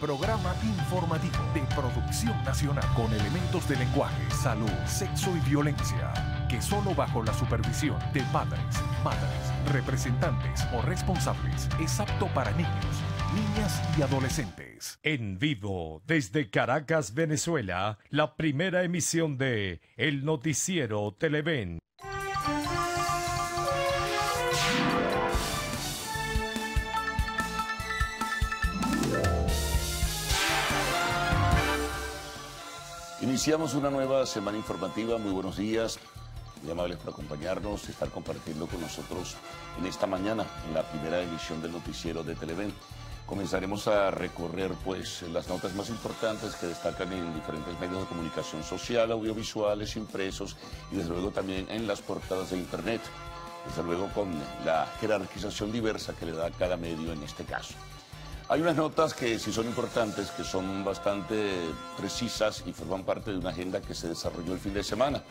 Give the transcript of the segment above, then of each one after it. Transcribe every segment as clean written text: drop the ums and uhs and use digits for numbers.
programa informativo de producción nacional con elementos de lenguaje, salud, sexo y violencia, que solo bajo la supervisión de padres, madres, representantes o responsables es apto para niños, niñas y adolescentes. En vivo, desde Caracas, Venezuela, la primera emisión de El Noticiero Televen. Iniciamos una nueva semana informativa. Muy buenos días, muy amables por acompañarnos, estar compartiendo con nosotros en esta mañana, en la primera emisión del Noticiero de Televen. Comenzaremos a recorrer pues las notas más importantes que destacan en diferentes medios de comunicación social, audiovisuales, impresos y desde luego también en las portadas de internet, desde luego con la jerarquización diversa que le da cada medio en este caso. Hay unas notas que sí son importantes, que son bastante precisas y forman parte de una agenda que se desarrolló el fin de semana.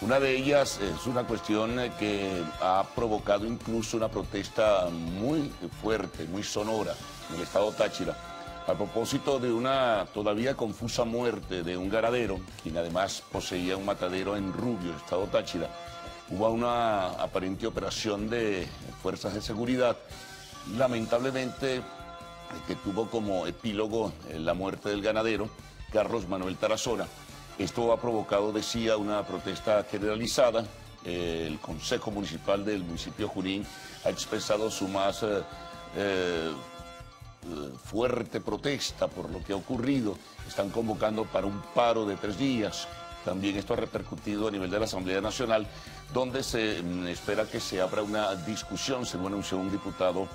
Una de ellas es una cuestión que ha provocado incluso una protesta muy fuerte, muy sonora en el estado Táchira, a propósito de una todavía confusa muerte de un ganadero, quien además poseía un matadero en Rubio, estado Táchira. Hubo una aparente operación de fuerzas de seguridad, lamentablemente, que tuvo como epílogo la muerte del ganadero, Carlos Manuel Tarazona. Esto ha provocado, decía, una protesta generalizada. El Consejo Municipal del municipio de Junín ha expresado su más fuerte protesta por lo que ha ocurrido. Están convocando para un paro de 3 días. También esto ha repercutido a nivel de la Asamblea Nacional, donde se espera que se abra una discusión, según anunció un diputado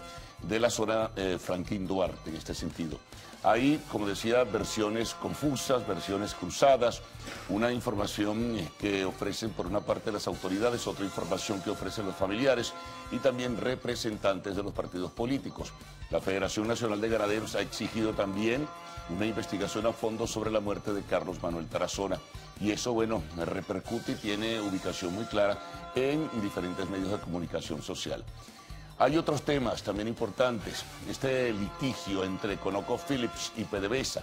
de la zona, Franklin Duarte, en este sentido. Hay, como decía, versiones confusas, versiones cruzadas, una información que ofrecen por una parte las autoridades, otra información que ofrecen los familiares y también representantes de los partidos políticos. La Federación Nacional de Ganaderos ha exigido también una investigación a fondo sobre la muerte de Carlos Manuel Tarazona. Y eso, bueno, repercute y tiene ubicación muy clara en diferentes medios de comunicación social. Hay otros temas también importantes. Este litigio entre ConocoPhillips y PDVSA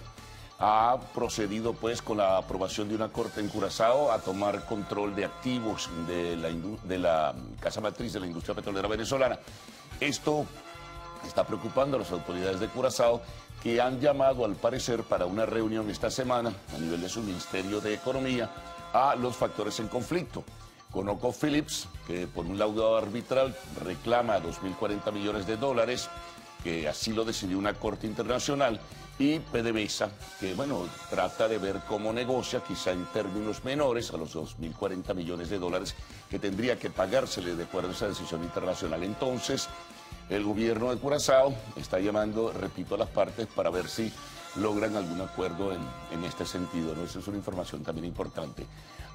ha procedido pues con la aprobación de una corte en Curazao a tomar control de activos de la casa matriz de la industria petrolera venezolana. Esto está preocupando a las autoridades de Curazao, que han llamado al parecer para una reunión esta semana a nivel de su Ministerio de Economía a los factores en conflicto. ConocoPhillips, que por un laudo arbitral reclama $2.040 millones, que así lo decidió una corte internacional, y PDVSA, que bueno, trata de ver cómo negocia, quizá en términos menores, a los $2.040 millones que tendría que pagársele de acuerdo a esa decisión internacional. Entonces, el gobierno de Curazao está llamando, repito, a las partes para ver si logran algún acuerdo en este sentido, ¿no? Esa es una información también importante.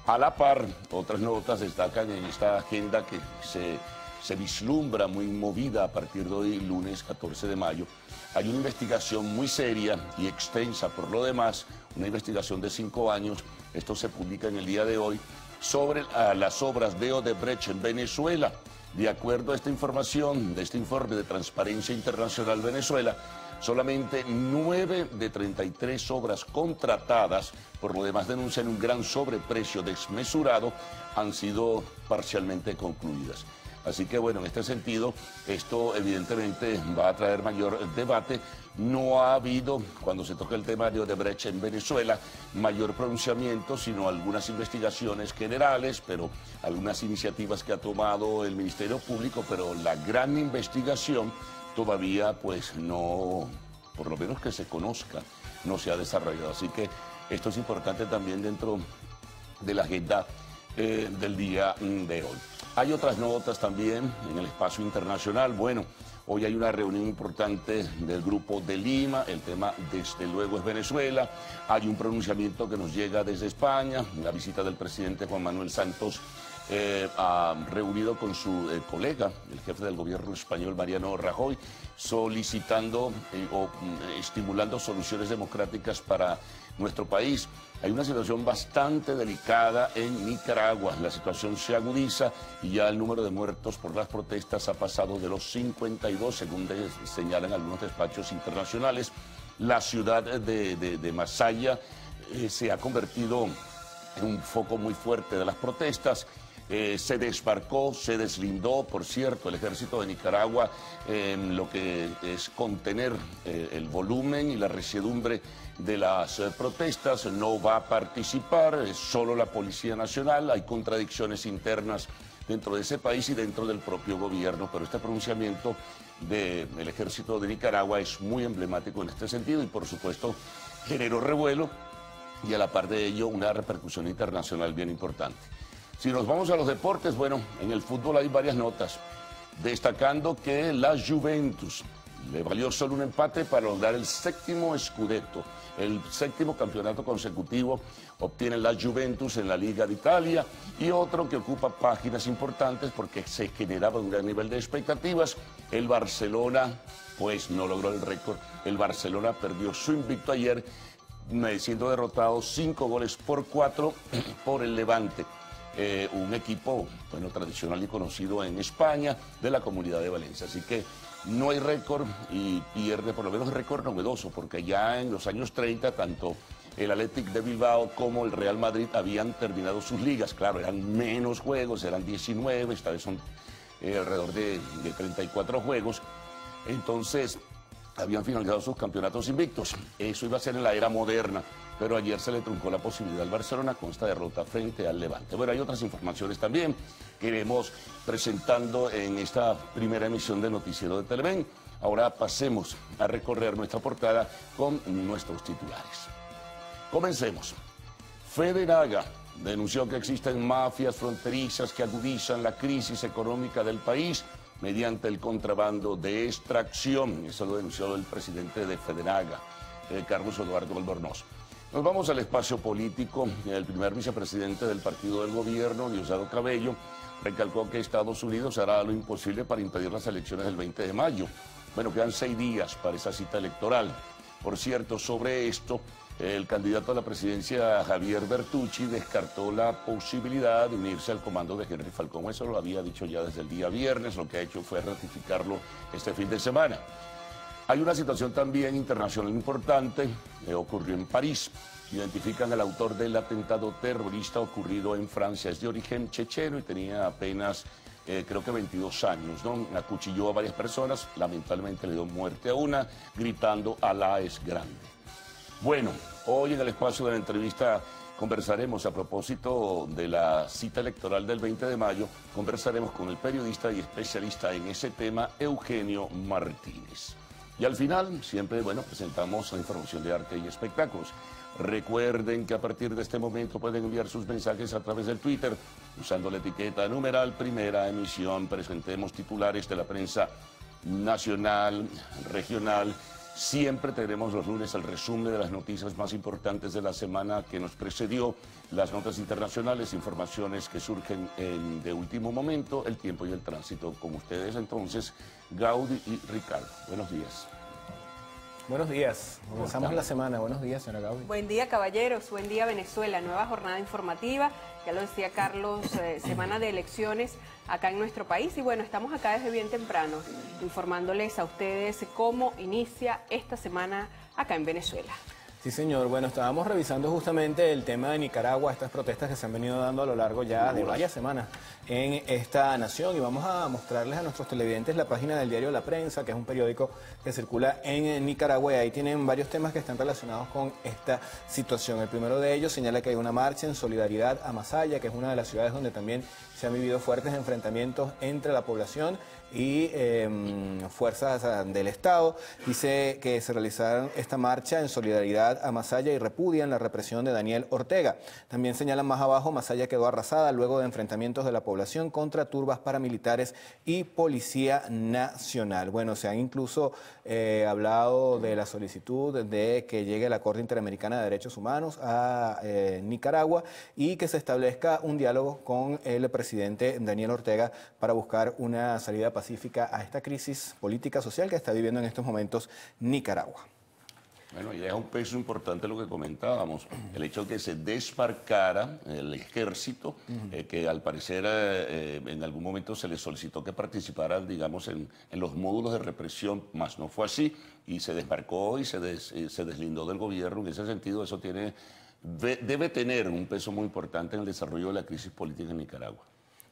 A la par, otras notas destacan en esta agenda que se vislumbra muy movida a partir de hoy, lunes 14 de mayo. Hay una investigación muy seria y extensa por lo demás, una investigación de 5 años, esto se publica en el día de hoy, sobre las obras de Odebrecht en Venezuela. De acuerdo a esta información, de este informe de Transparencia Internacional Venezuela, solamente 9 de 33 obras contratadas, por lo demás denuncian un gran sobreprecio desmesurado, han sido parcialmente concluidas. Así que bueno, en este sentido, esto evidentemente va a traer mayor debate. No ha habido, cuando se toca el tema de Odebrecht en Venezuela, mayor pronunciamiento, sino algunas investigaciones generales, pero algunas iniciativas que ha tomado el Ministerio Público, pero la gran investigación todavía pues no, por lo menos que se conozca, no se ha desarrollado. Así que esto es importante también dentro de la agenda del día de hoy. Hay otras notas también en el espacio internacional. Bueno, hoy hay una reunión importante del Grupo de Lima, el tema desde luego es Venezuela. Hay un pronunciamiento que nos llega desde España, la visita del presidente Juan Manuel Santos reunido con su colega, el jefe del gobierno español, Mariano Rajoy, solicitando o estimulando soluciones democráticas para nuestro país. Hay una situación bastante delicada en Nicaragua. La situación se agudiza y ya el número de muertos por las protestas ha pasado de los 52, según señalan algunos despachos internacionales. La ciudad de Masaya se ha convertido en un foco muy fuerte de las protestas. Se desbarcó, se deslindó, por cierto, el ejército de Nicaragua, lo que es contener el volumen y la resiedumbre de las protestas, no va a participar, es solo la Policía Nacional, hay contradicciones internas dentro de ese país y dentro del propio gobierno, pero este pronunciamiento del ejército de Nicaragua es muy emblemático en este sentido y por supuesto generó revuelo y a la par de ello una repercusión internacional bien importante. Si nos vamos a los deportes, bueno, en el fútbol hay varias notas, destacando que la Juventus le valió solo un empate para lograr el séptimo Scudetto, el séptimo campeonato consecutivo obtiene la Juventus en la Liga de Italia y otro que ocupa páginas importantes porque se generaba un gran nivel de expectativas. El Barcelona, pues no logró el récord, el Barcelona perdió su invicto ayer, siendo derrotado 5-4 por el Levante. Un equipo bueno, tradicional y conocido en España de la Comunidad de Valencia. Así que no hay récord y pierde por lo menos récord novedoso, porque ya en los años 30 tanto el Athletic de Bilbao como el Real Madrid habían terminado sus ligas. Claro, eran menos juegos, eran 19, esta vez son alrededor de 34 juegos. Entonces habían finalizado sus campeonatos invictos. Eso iba a ser en la era moderna. Pero ayer se le truncó la posibilidad al Barcelona con esta derrota frente al Levante. Bueno, hay otras informaciones también que iremos presentando en esta primera emisión de Noticiero de Televen. Ahora pasemos a recorrer nuestra portada con nuestros titulares. Comencemos. Federaga denunció que existen mafias fronterizas que agudizan la crisis económica del país mediante el contrabando de extracción. Eso lo denunció el presidente de Federaga, Carlos Eduardo Albornoz. Nos vamos al espacio político. El primer vicepresidente del partido del gobierno, Diosdado Cabello, recalcó que Estados Unidos hará lo imposible para impedir las elecciones del 20 de mayo. Bueno, quedan 6 días para esa cita electoral. Por cierto, sobre esto, el candidato a la presidencia, Javier Bertucci, descartó la posibilidad de unirse al comando de Henry Falcón. Eso lo había dicho ya desde el día viernes, lo que ha hecho fue ratificarlo este fin de semana. Hay una situación también internacional importante, ocurrió en París. Identifican al autor del atentado terrorista ocurrido en Francia. Es de origen checheno y tenía apenas, creo que 22 años, ¿no? Acuchilló a varias personas, lamentablemente le dio muerte a una, gritando "Alá es grande". Bueno, hoy en el espacio de la entrevista conversaremos a propósito de la cita electoral del 20 de mayo, conversaremos con el periodista y especialista en ese tema, Eugenio Martínez. Y al final, siempre, bueno, presentamos la información de arte y espectáculos. Recuerden que a partir de este momento pueden enviar sus mensajes a través del Twitter, usando la etiqueta numeral Primera Emisión. Presentemos titulares de la prensa nacional, regional. Siempre tenemos los lunes el resumen de las noticias más importantes de la semana que nos precedió, las notas internacionales, informaciones que surgen de último momento, el tiempo y el tránsito. Con ustedes entonces, Gaudí y Ricardo. Buenos días. Buenos días. Comenzamos la semana. Buenos días, señora Gaudí. Buen día, caballeros. Buen día, Venezuela. Nueva jornada informativa. Ya lo decía Carlos, semana de elecciones acá en nuestro país. Y bueno, estamos acá desde bien temprano, informándoles a ustedes cómo inicia esta semana acá en Venezuela. Sí, señor. Bueno, estábamos revisando justamente el tema de Nicaragua, estas protestas que se han venido dando a lo largo ya de varias semanas en esta nación, y vamos a mostrarles a nuestros televidentes la página del diario La Prensa, que es un periódico que circula en Nicaragua, y ahí tienen varios temas que están relacionados con esta situación. El primero de ellos señala que hay una marcha en solidaridad a Masaya, que es una de las ciudades donde también se han vivido fuertes enfrentamientos entre la población y fuerzas del Estado. Dice que se realizaron esta marcha en solidaridad a Masaya y repudian la represión de Daniel Ortega. También señalan más abajo, Masaya quedó arrasada luego de enfrentamientos de la población contra turbas paramilitares y Policía Nacional. Bueno, se han incluso hablado de la solicitud de que llegue la Corte Interamericana de Derechos Humanos a Nicaragua y que se establezca un diálogo con el presidente Daniel Ortega para buscar una salida pacífica a esta crisis política social que está viviendo en estos momentos Nicaragua. Bueno, ya es un peso importante lo que comentábamos, el hecho de que se desmarcara el ejército, que al parecer en algún momento se le solicitó que participara, digamos, en los módulos de represión, más no fue así, y se desmarcó y se deslindó del gobierno. En ese sentido, eso debe tener un peso muy importante en el desarrollo de la crisis política en Nicaragua.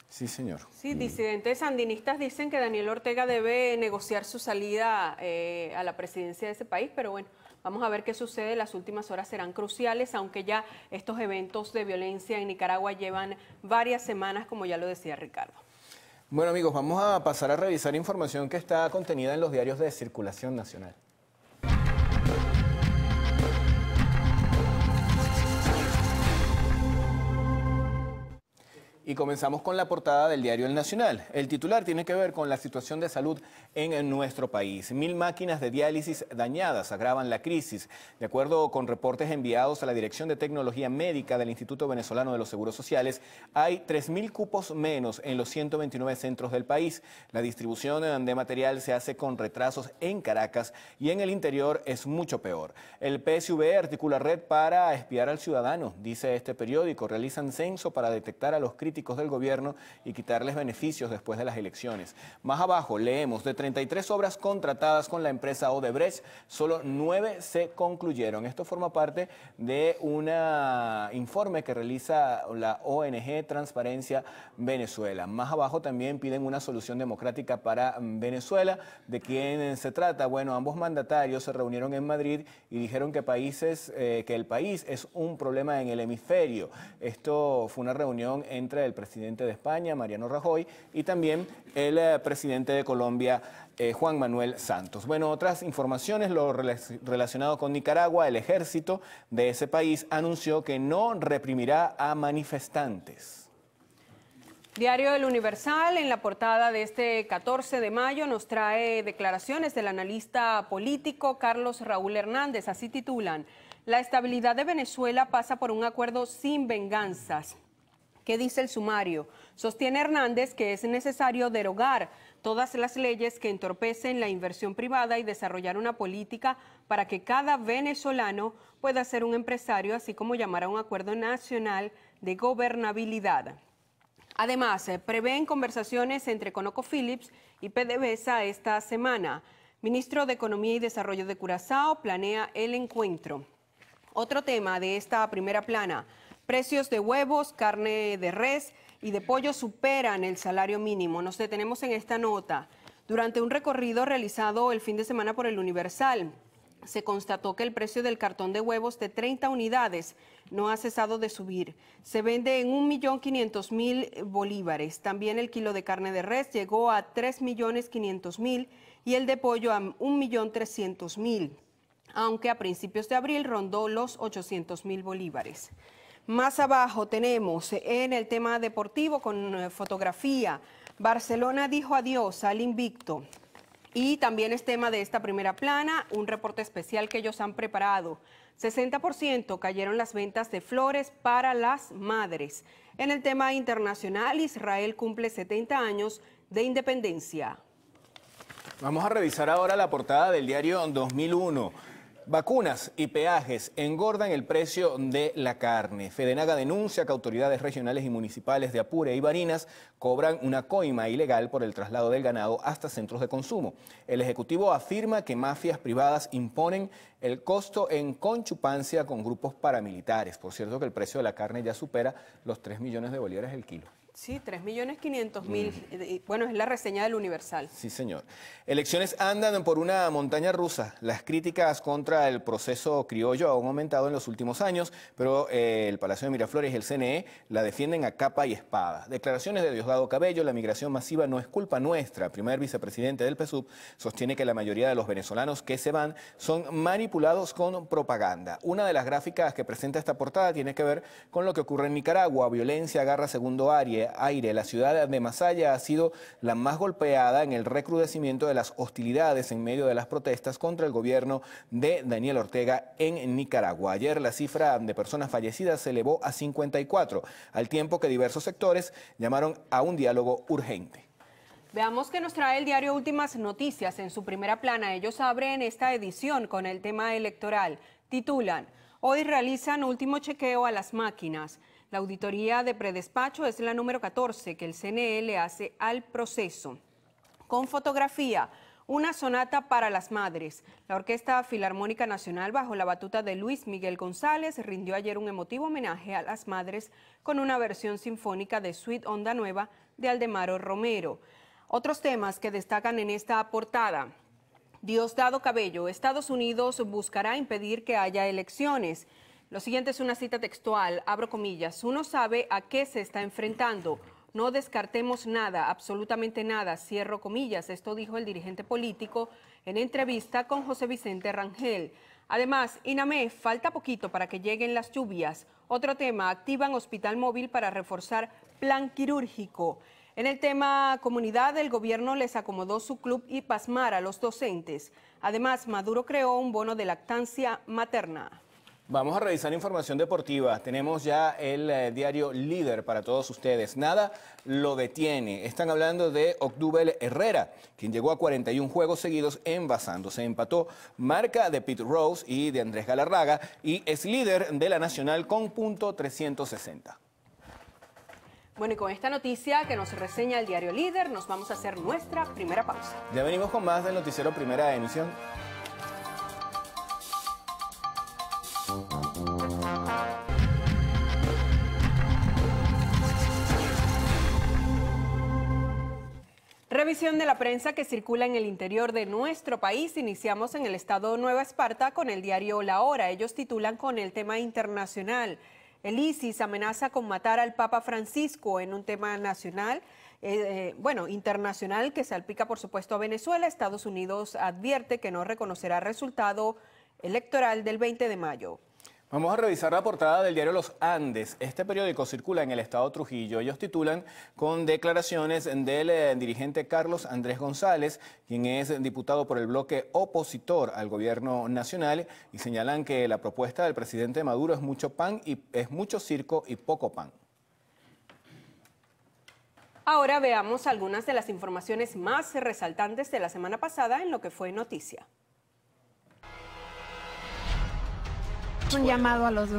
Sí, señor. Sí, disidentes sandinistas dicen que Daniel Ortega debe negociar su salida a la presidencia de ese país, pero bueno, vamos a ver qué sucede. Las últimas horas serán cruciales, aunque ya estos eventos de violencia en Nicaragua llevan varias semanas, como ya lo decía Ricardo. Bueno, amigos, vamos a pasar a revisar información que está contenida en los diarios de circulación nacional. Y comenzamos con la portada del diario El Nacional. El titular tiene que ver con la situación de salud en nuestro país. 1000 máquinas de diálisis dañadas agravan la crisis. De acuerdo con reportes enviados a la Dirección de Tecnología Médica del Instituto Venezolano de los Seguros Sociales, hay 3000 cupos menos en los 129 centros del país. La distribución de material se hace con retrasos en Caracas y en el interior es mucho peor. El PSV articula red para espiar al ciudadano, dice este periódico. Realizan censo para detectar a los críticos del gobierno y quitarles beneficios después de las elecciones. Más abajo leemos, de 33 obras contratadas con la empresa Odebrecht, solo 9 se concluyeron. Esto forma parte de un informe que realiza la ONG Transparencia Venezuela. Más abajo también piden una solución democrática para Venezuela. ¿De quién se trata? Bueno, ambos mandatarios se reunieron en Madrid y dijeron que el país es un problema en el hemisferio. Esto fue una reunión entre el presidente de España, Mariano Rajoy, y también el presidente de Colombia, Juan Manuel Santos. Bueno, otras informaciones, lo relacionado con Nicaragua, el ejército de ese país anunció que no reprimirá a manifestantes. Diario El Universal, en la portada de este 14 de mayo, nos trae declaraciones del analista político Carlos Raúl Hernández, así titulan: la estabilidad de Venezuela pasa por un acuerdo sin venganzas. ¿Qué dice el sumario? Sostiene Hernández que es necesario derogar todas las leyes que entorpecen la inversión privada y desarrollar una política para que cada venezolano pueda ser un empresario, así como llamar a un acuerdo nacional de gobernabilidad. Además, prevén conversaciones entre ConocoPhillips y PDVSA esta semana. Ministro de Economía y Desarrollo de Curazao planea el encuentro. Otro tema de esta primera plana: precios de huevos, carne de res y de pollo superan el salario mínimo. Nos detenemos en esta nota. Durante un recorrido realizado el fin de semana por El Universal, se constató que el precio del cartón de huevos de 30 unidades no ha cesado de subir. Se vende en 1.500.000 bolívares. También el kilo de carne de res llegó a 3.500.000 y el de pollo a 1.300.000, aunque a principios de abril rondó los 800.000 bolívares. Más abajo tenemos en el tema deportivo con fotografía: Barcelona dijo adiós al invicto. Y también es tema de esta primera plana, un reporte especial que ellos han preparado. 60% cayeron las ventas de flores para las madres. En el tema internacional, Israel cumple 70 años de independencia. Vamos a revisar ahora la portada del diario 2001. Vacunas y peajes engordan el precio de la carne. Fedenaga denuncia que autoridades regionales y municipales de Apure y Barinas cobran una coima ilegal por el traslado del ganado hasta centros de consumo. El Ejecutivo afirma que mafias privadas imponen el costo en conchupancia con grupos paramilitares. Por cierto, que el precio de la carne ya supera los 3 millones de bolívares el kilo. Sí, 3.500.000. Bueno, es la reseña del Universal. Sí, señor. Elecciones andan por una montaña rusa. Las críticas contra el proceso criollo han aumentado en los últimos años, pero el Palacio de Miraflores y el CNE la defienden a capa y espada. Declaraciones de Diosdado Cabello: la migración masiva no es culpa nuestra. El primer vicepresidente del PSUV sostiene que la mayoría de los venezolanos que se van son manipulados con propaganda. Una de las gráficas que presenta esta portada tiene que ver con lo que ocurre en Nicaragua. Violencia agarra segundo aire. La ciudad de Masaya ha sido la más golpeada en el recrudecimiento de las hostilidades en medio de las protestas contra el gobierno de Daniel Ortega en Nicaragua. Ayer la cifra de personas fallecidas se elevó a 54, al tiempo que diversos sectores llamaron a un diálogo urgente. Veamos qué nos trae el diario Últimas Noticias en su primera plana. Ellos abren esta edición con el tema electoral. Titulan: hoy realizan último chequeo a las máquinas. La auditoría de predespacho es la número 14 que el CNE le hace al proceso. Con fotografía, una sonata para las madres. La Orquesta Filarmónica Nacional, bajo la batuta de Luis Miguel González, rindió ayer un emotivo homenaje a las madres con una versión sinfónica de Suite Onda Nueva de Aldemaro Romero. Otros temas que destacan en esta portada. Diosdado Cabello: Estados Unidos buscará impedir que haya elecciones. Lo siguiente es una cita textual, abro comillas: uno sabe a qué se está enfrentando. No descartemos nada, absolutamente nada, cierro comillas. Esto dijo el dirigente político en entrevista con José Vicente Rangel. Además, INAME: falta poquito para que lleguen las lluvias. Otro tema: activan hospital móvil para reforzar plan quirúrgico. En el tema comunidad, el gobierno les acomodó su club y pasmar a los docentes. Además, Maduro creó un bono de lactancia materna. Vamos a revisar información deportiva. Tenemos ya el diario Líder para todos ustedes. Nada lo detiene. Están hablando de Octúbel Herrera, quien llegó a 41 juegos seguidos envasándose. Empató marca de Pete Rose y de Andrés Galarraga y es líder de la Nacional con .360. Bueno, y con esta noticia que nos reseña el diario Líder, nos vamos a hacer nuestra primera pausa. Ya venimos con más del noticiero Primera Emisión. Revisión de la prensa que circula en el interior de nuestro país. Iniciamos en el estado Nueva Esparta con el diario La Hora. Ellos titulan con el tema internacional: el ISIS amenaza con matar al Papa Francisco. En un tema nacional, internacional, que salpica por supuesto a Venezuela. Estados Unidos advierte que no reconocerá resultado electoral del 20 de mayo. Vamos a revisar la portada del diario Los Andes. Este periódico circula en el estado Trujillo. Ellos titulan con declaraciones del dirigente Carlos Andrés González, quien es diputado por el bloque opositor al gobierno nacional, y señalan que la propuesta del presidente Maduro es mucho pan y es mucho circo y poco pan. Ahora veamos algunas de las informaciones más resaltantes de la semana pasada en lo que fue noticia. Un llamado a los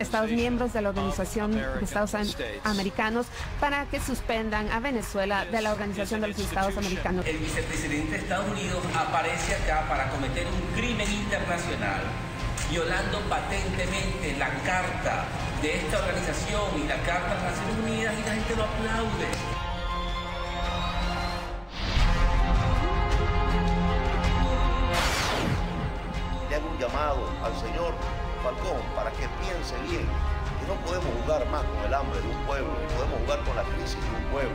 Estados miembros de la Organización de Estados Americanos para que suspendan a Venezuela de la Organización de los Estados Americanos. El vicepresidente de Estados Unidos aparece acá para cometer un crimen internacional, violando patentemente la carta de esta organización y la carta de las Naciones Unidas, y la gente lo aplaude. Le hago un llamado al señor Falcón para que piense bien que no podemos jugar más con el hambre de un pueblo, ni podemos jugar con la crisis de un pueblo.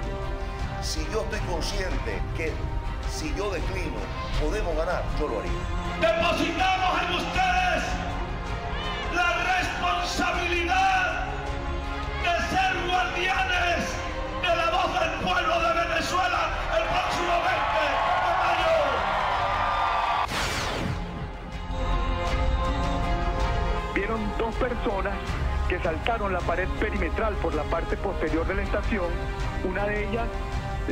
Si yo estoy consciente que si yo declino podemos ganar, yo lo haría. Depositamos en ustedes la responsabilidad de ser guardianes de la voz del pueblo de Venezuela el próximo 20 de mayo. Vieron dos personas que saltaron la pared perimetral por la parte posterior de la estación. Una de ellas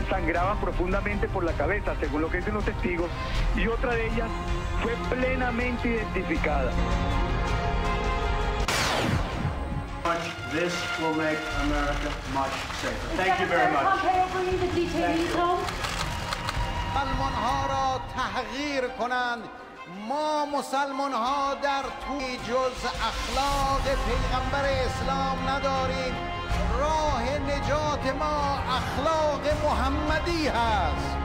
sangraba profundamente por la cabeza, según lo que dicen los testigos, y otra de ellas fue plenamente identificada. This will make America much safer. Thank you very much. مسلمان‌ها را تحقیر کنند. ما مسلمان‌ها در توی جز اخلاق پیغمبر اسلام نداریم. راه نجات ما اخلاق محمدی هست.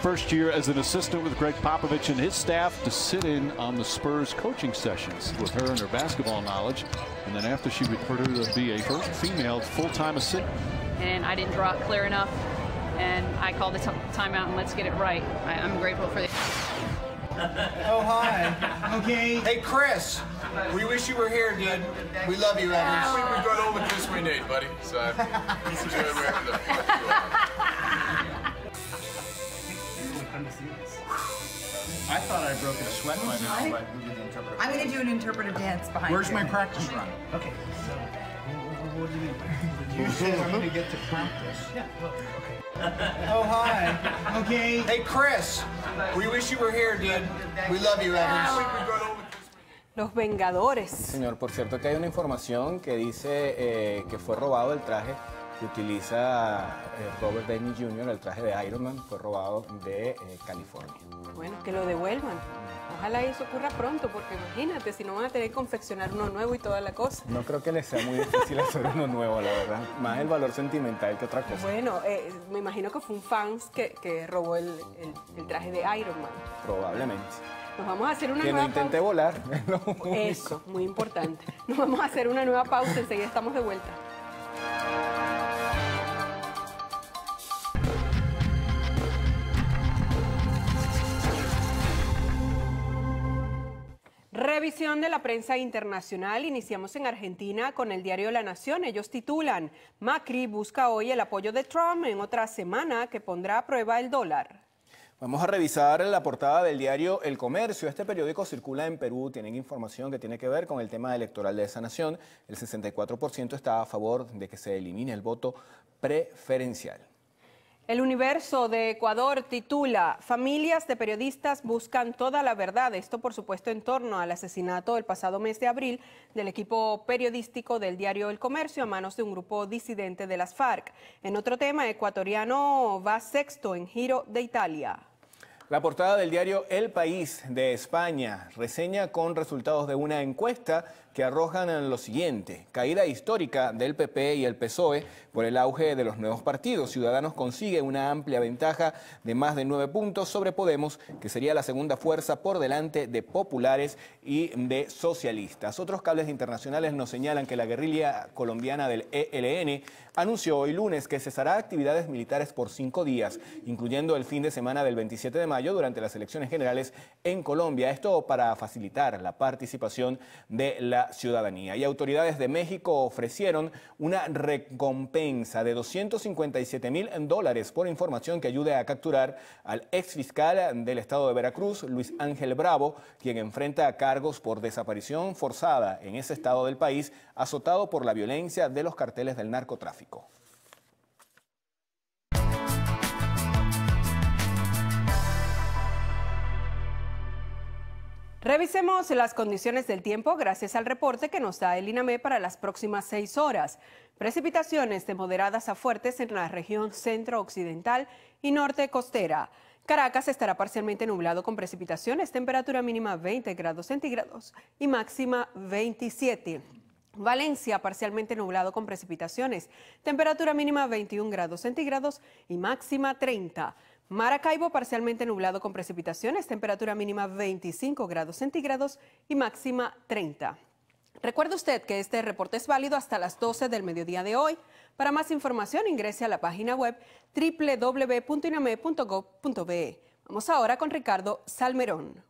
first year as an assistant with Greg Popovich and his staff to sit in on the Spurs coaching sessions with her and her basketball knowledge. And then after she would further to be a first female full-time assistant. And I didn't draw it clear enough, and I called the timeout, and let's get it right. I'm grateful for the... Oh, hi. Okay. Hey, Chris. We wish you were here, dude. We love you, Evans. We've got all the Chris we need, buddy. So, enjoy wearing the... I thought I broke a sweat by now, but we didn't interpret. I'm going to do an interpretive dance behind Where's you. my practice run? Okay. So, what do you mean? You said I'm going to get to practice. Yeah, look, okay. Oh, hi. Okay. Hey, Chris. We wish you were here, dude. We love you, Evans. Los Vengadores. Señor, por cierto que hay una información que dice que fue robado el traje que utiliza Robert Downey Jr., el traje de Iron Man, fue robado de California. Bueno, que lo devuelvan. Ojalá eso ocurra pronto, porque imagínate, si no van a tener que confeccionar uno nuevo y toda la cosa. No creo que les sea muy difícil hacer uno nuevo, la verdad. Más el valor sentimental que otra cosa. Bueno, me imagino que fue un fan que robó el traje de Iron Man. Probablemente. Nos vamos a hacer una que nueva no intente volar. Es lo único. Eso, muy importante. Nos vamos a hacer una nueva pausa, enseguida estamos de vuelta. Revisión de la prensa internacional. Iniciamos en Argentina con el diario La Nación. Ellos titulan: Macri busca hoy el apoyo de Trump en otra semana que pondrá a prueba el dólar. Vamos a revisar la portada del diario El Comercio. Este periódico circula en Perú. Tienen información que tiene que ver con el tema electoral de esa nación. El 64% está a favor de que se elimine el voto preferencial. El Universo de Ecuador titula: Familias de periodistas buscan toda la verdad. Esto, por supuesto, en torno al asesinato el pasado mes de abril del equipo periodístico del diario El Comercio a manos de un grupo disidente de las FARC. En otro tema, ecuatoriano va sexto en Giro de Italia. La portada del diario El País de España reseña con resultados de una encuesta que arrojan lo siguiente: caída histórica del PP y el PSOE por el auge de los nuevos partidos. Ciudadanos consigue una amplia ventaja de más de 9 puntos sobre Podemos, que sería la segunda fuerza por delante de populares y de socialistas. Otros cables internacionales nos señalan que la guerrilla colombiana del ELN anunció hoy lunes que cesará actividades militares por 5 días, incluyendo el fin de semana del 27 de mayo durante las elecciones generales en Colombia. Esto para facilitar la participación de la ciudadanía. Y autoridades de México ofrecieron una recompensa de $257,000 por información que ayude a capturar al exfiscal del estado de Veracruz, Luis Ángel Bravo, quien enfrenta cargos por desaparición forzada en ese estado del país, azotado por la violencia de los carteles del narcotráfico. Revisemos las condiciones del tiempo gracias al reporte que nos da el INAME para las próximas 6 horas. Precipitaciones de moderadas a fuertes en la región centro-occidental y norte costera. Caracas estará parcialmente nublado con precipitaciones, temperatura mínima 20 grados centígrados y máxima 27. Valencia parcialmente nublado con precipitaciones, temperatura mínima 21 grados centígrados y máxima 30. Maracaibo parcialmente nublado con precipitaciones, temperatura mínima 25 grados centígrados y máxima 30. Recuerde usted que este reporte es válido hasta las 12 del mediodía de hoy. Para más información ingrese a la página web www.iname.gov.be. Vamos ahora con Ricardo Salmerón.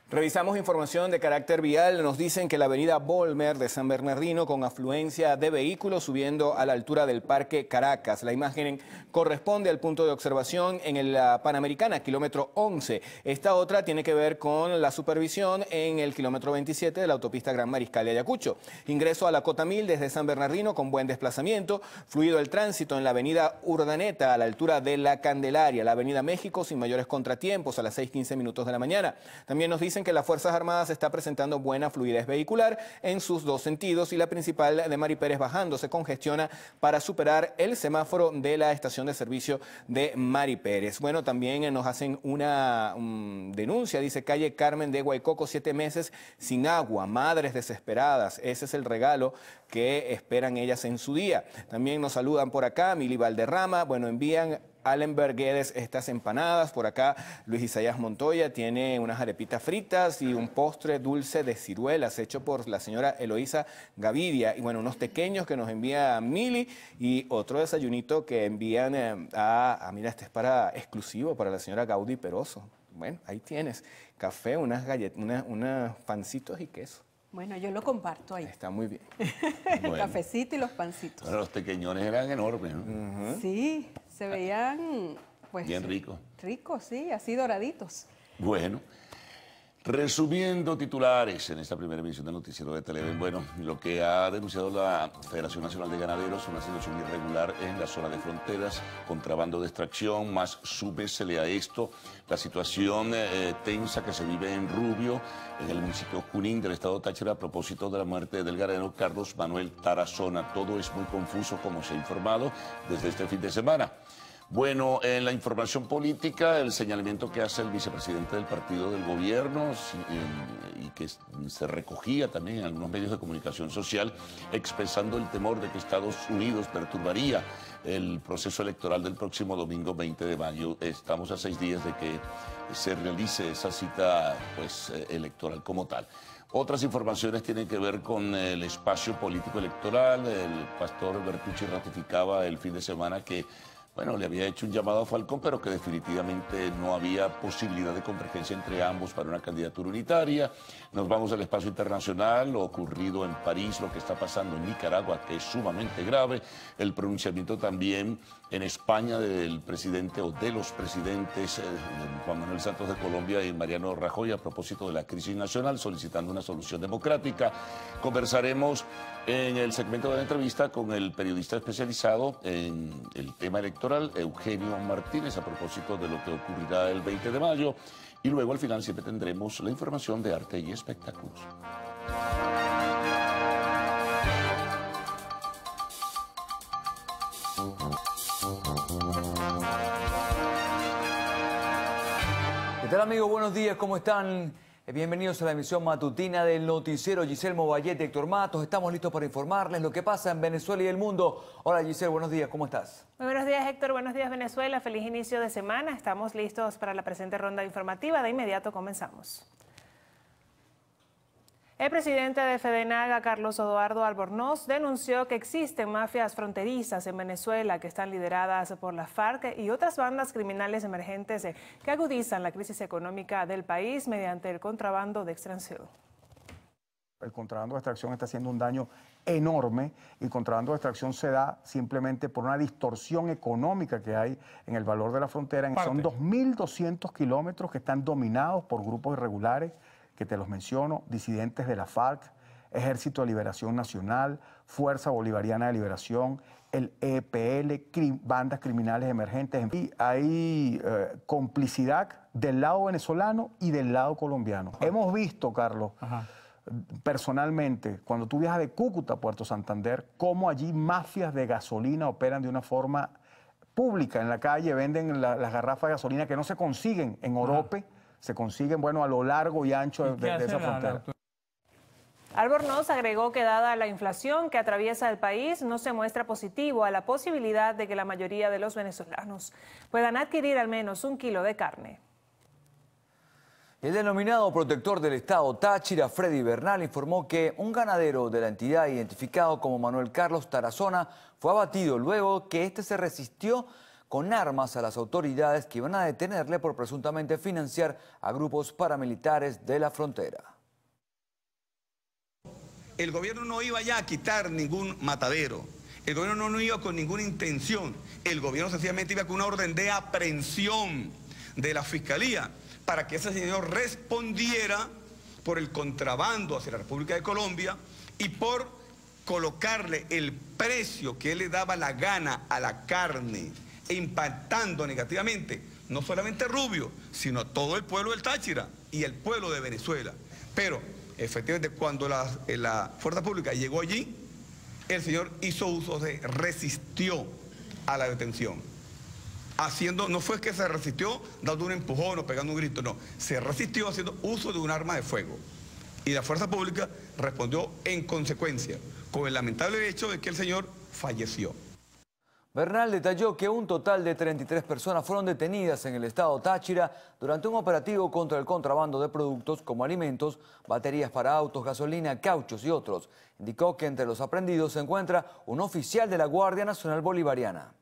Revisamos información de carácter vial. Nos dicen que la avenida Bolmer de San Bernardino con afluencia de vehículos subiendo a la altura del Parque Caracas. La imagen corresponde al punto de observación en la Panamericana, kilómetro 11. Esta otra tiene que ver con la supervisión en el kilómetro 27 de la autopista Gran Mariscal de Ayacucho. Ingreso a la Cota 1000 desde San Bernardino con buen desplazamiento. Fluido el tránsito en la avenida Urdaneta a la altura de la Candelaria. La avenida México sin mayores contratiempos a las 6:15 de la mañana. También nos dicen que las Fuerzas Armadas está presentando buena fluidez vehicular en sus dos sentidos y la principal de Mari Pérez bajando se congestiona para superar el semáforo de la estación de servicio de Mari Pérez. Bueno, también nos hacen una denuncia, dice calle Carmen de Guaycoco, 7 meses sin agua, madres desesperadas. Ese es el regalo que esperan ellas en su día. También nos saludan por acá, Mili Valderrama, bueno, envían Allenberg Guedes estas empanadas. Por acá Luis Isaías Montoya tiene unas arepitas fritas y un postre dulce de ciruelas hecho por la señora Eloísa Gavidia. Y bueno, unos pequeños que nos envía Mili y otro desayunito que envían mira, este es para exclusivo para la señora Gaudí Peroso. Bueno, ahí tienes café, unas galletas, unos pancitos y queso. Bueno, yo lo comparto ahí. Está muy bien. El Bueno. cafecito y los pancitos. Bueno, los pequeñones eran enormes, ¿no? Sí, se veían pues Bien ricos. ricos, sí, así doraditos. Bueno, resumiendo titulares en esta primera emisión del Noticiero de Televen, bueno, lo que ha denunciado la Federación Nacional de Ganaderos, una situación irregular en la zona de fronteras, contrabando de extracción, más súmesele a esto la situación tensa que se vive en Rubio, en el municipio Junín del estado Táchira, a propósito de la muerte del ganadero Carlos Manuel Tarazona. Todo es muy confuso, como se ha informado desde este fin de semana. Bueno, en la información política, el señalamiento que hace el vicepresidente del partido del gobierno y que se recogía también en algunos medios de comunicación social, expresando el temor de que Estados Unidos perturbaría el proceso electoral del próximo domingo 20 de mayo. Estamos a 6 días de que se realice esa cita pues, electoral como tal. Otras informaciones tienen que ver con el espacio político electoral. El pastor Bertucci ratificaba el fin de semana que bueno, le había hecho un llamado a Falcón, pero que definitivamente no había posibilidad de convergencia entre ambos para una candidatura unitaria. Nos vamos al espacio internacional, lo ocurrido en París, lo que está pasando en Nicaragua, que es sumamente grave. El pronunciamiento también en España del presidente o de los presidentes Juan Manuel Santos de Colombia y Mariano Rajoy a propósito de la crisis nacional, solicitando una solución democrática. Conversaremos en el segmento de la entrevista con el periodista especializado en el tema electoral, Eugenio Martínez, a propósito de lo que ocurrirá el 20 de mayo. Y luego al final siempre tendremos la información de arte y espectáculos. ¿Qué tal, amigos? Buenos días, ¿cómo están? Bienvenidos a la emisión matutina del noticiero. Giselle Mobayet y Héctor Matos, estamos listos para informarles lo que pasa en Venezuela y el mundo. Hola Giselle, buenos días, ¿cómo estás? Muy buenos días, Héctor, buenos días Venezuela, feliz inicio de semana. Estamos listos para la presente ronda informativa, de inmediato comenzamos. El presidente de FEDENAGA, Carlos Eduardo Albornoz, denunció que existen mafias fronterizas en Venezuela que están lideradas por la FARC y otras bandas criminales emergentes que agudizan la crisis económica del país mediante el contrabando de extracción. El contrabando de extracción está haciendo un daño enorme y el contrabando de extracción se da simplemente por una distorsión económica que hay en el valor de la frontera. Son 2.200 kilómetros que están dominados por grupos irregulares, que te los menciono, disidentes de la FARC, Ejército de Liberación Nacional, Fuerza Bolivariana de Liberación, el EPL, bandas criminales emergentes. Y hay complicidad del lado venezolano y del lado colombiano. Hemos visto, Carlos, personalmente, cuando tú viajas de Cúcuta a Puerto Santander, cómo allí mafias de gasolina operan de una forma pública. En la calle venden las garrafas de gasolina que no se consiguen en Orope, se consiguen, bueno, a lo largo y ancho de esa frontera. Albornoz agregó que dada la inflación que atraviesa el país, no se muestra positivo a la posibilidad de que la mayoría de los venezolanos puedan adquirir al menos 1 kilo de carne. El denominado protector del estado Táchira, Freddy Bernal, informó que un ganadero de la entidad identificado como Manuel Carlos Tarazona fue abatido luego que este se resistió con armas a las autoridades que iban a detenerle por presuntamente financiar a grupos paramilitares de la frontera. El gobierno no iba ya a quitar ningún matadero. El gobierno no iba con ninguna intención. El gobierno sencillamente iba con una orden de aprehensión de la Fiscalía para que ese señor respondiera por el contrabando hacia la República de Colombia y por colocarle el precio que él le daba la gana a la carne, impactando negativamente no solamente Rubio, sino a todo el pueblo del Táchira y el pueblo de Venezuela. Pero efectivamente cuando la fuerza pública llegó allí, el señor hizo uso resistió a la detención. No fue que se resistió dando un empujón o pegando un grito, no, se resistió haciendo uso de un arma de fuego. Y la fuerza pública respondió en consecuencia, con el lamentable hecho de que el señor falleció. Bernal detalló que un total de 33 personas fueron detenidas en el estado Táchira durante un operativo contra el contrabando de productos como alimentos, baterías para autos, gasolina, cauchos y otros. Indicó que entre los aprendidos se encuentra un oficial de la Guardia Nacional Bolivariana.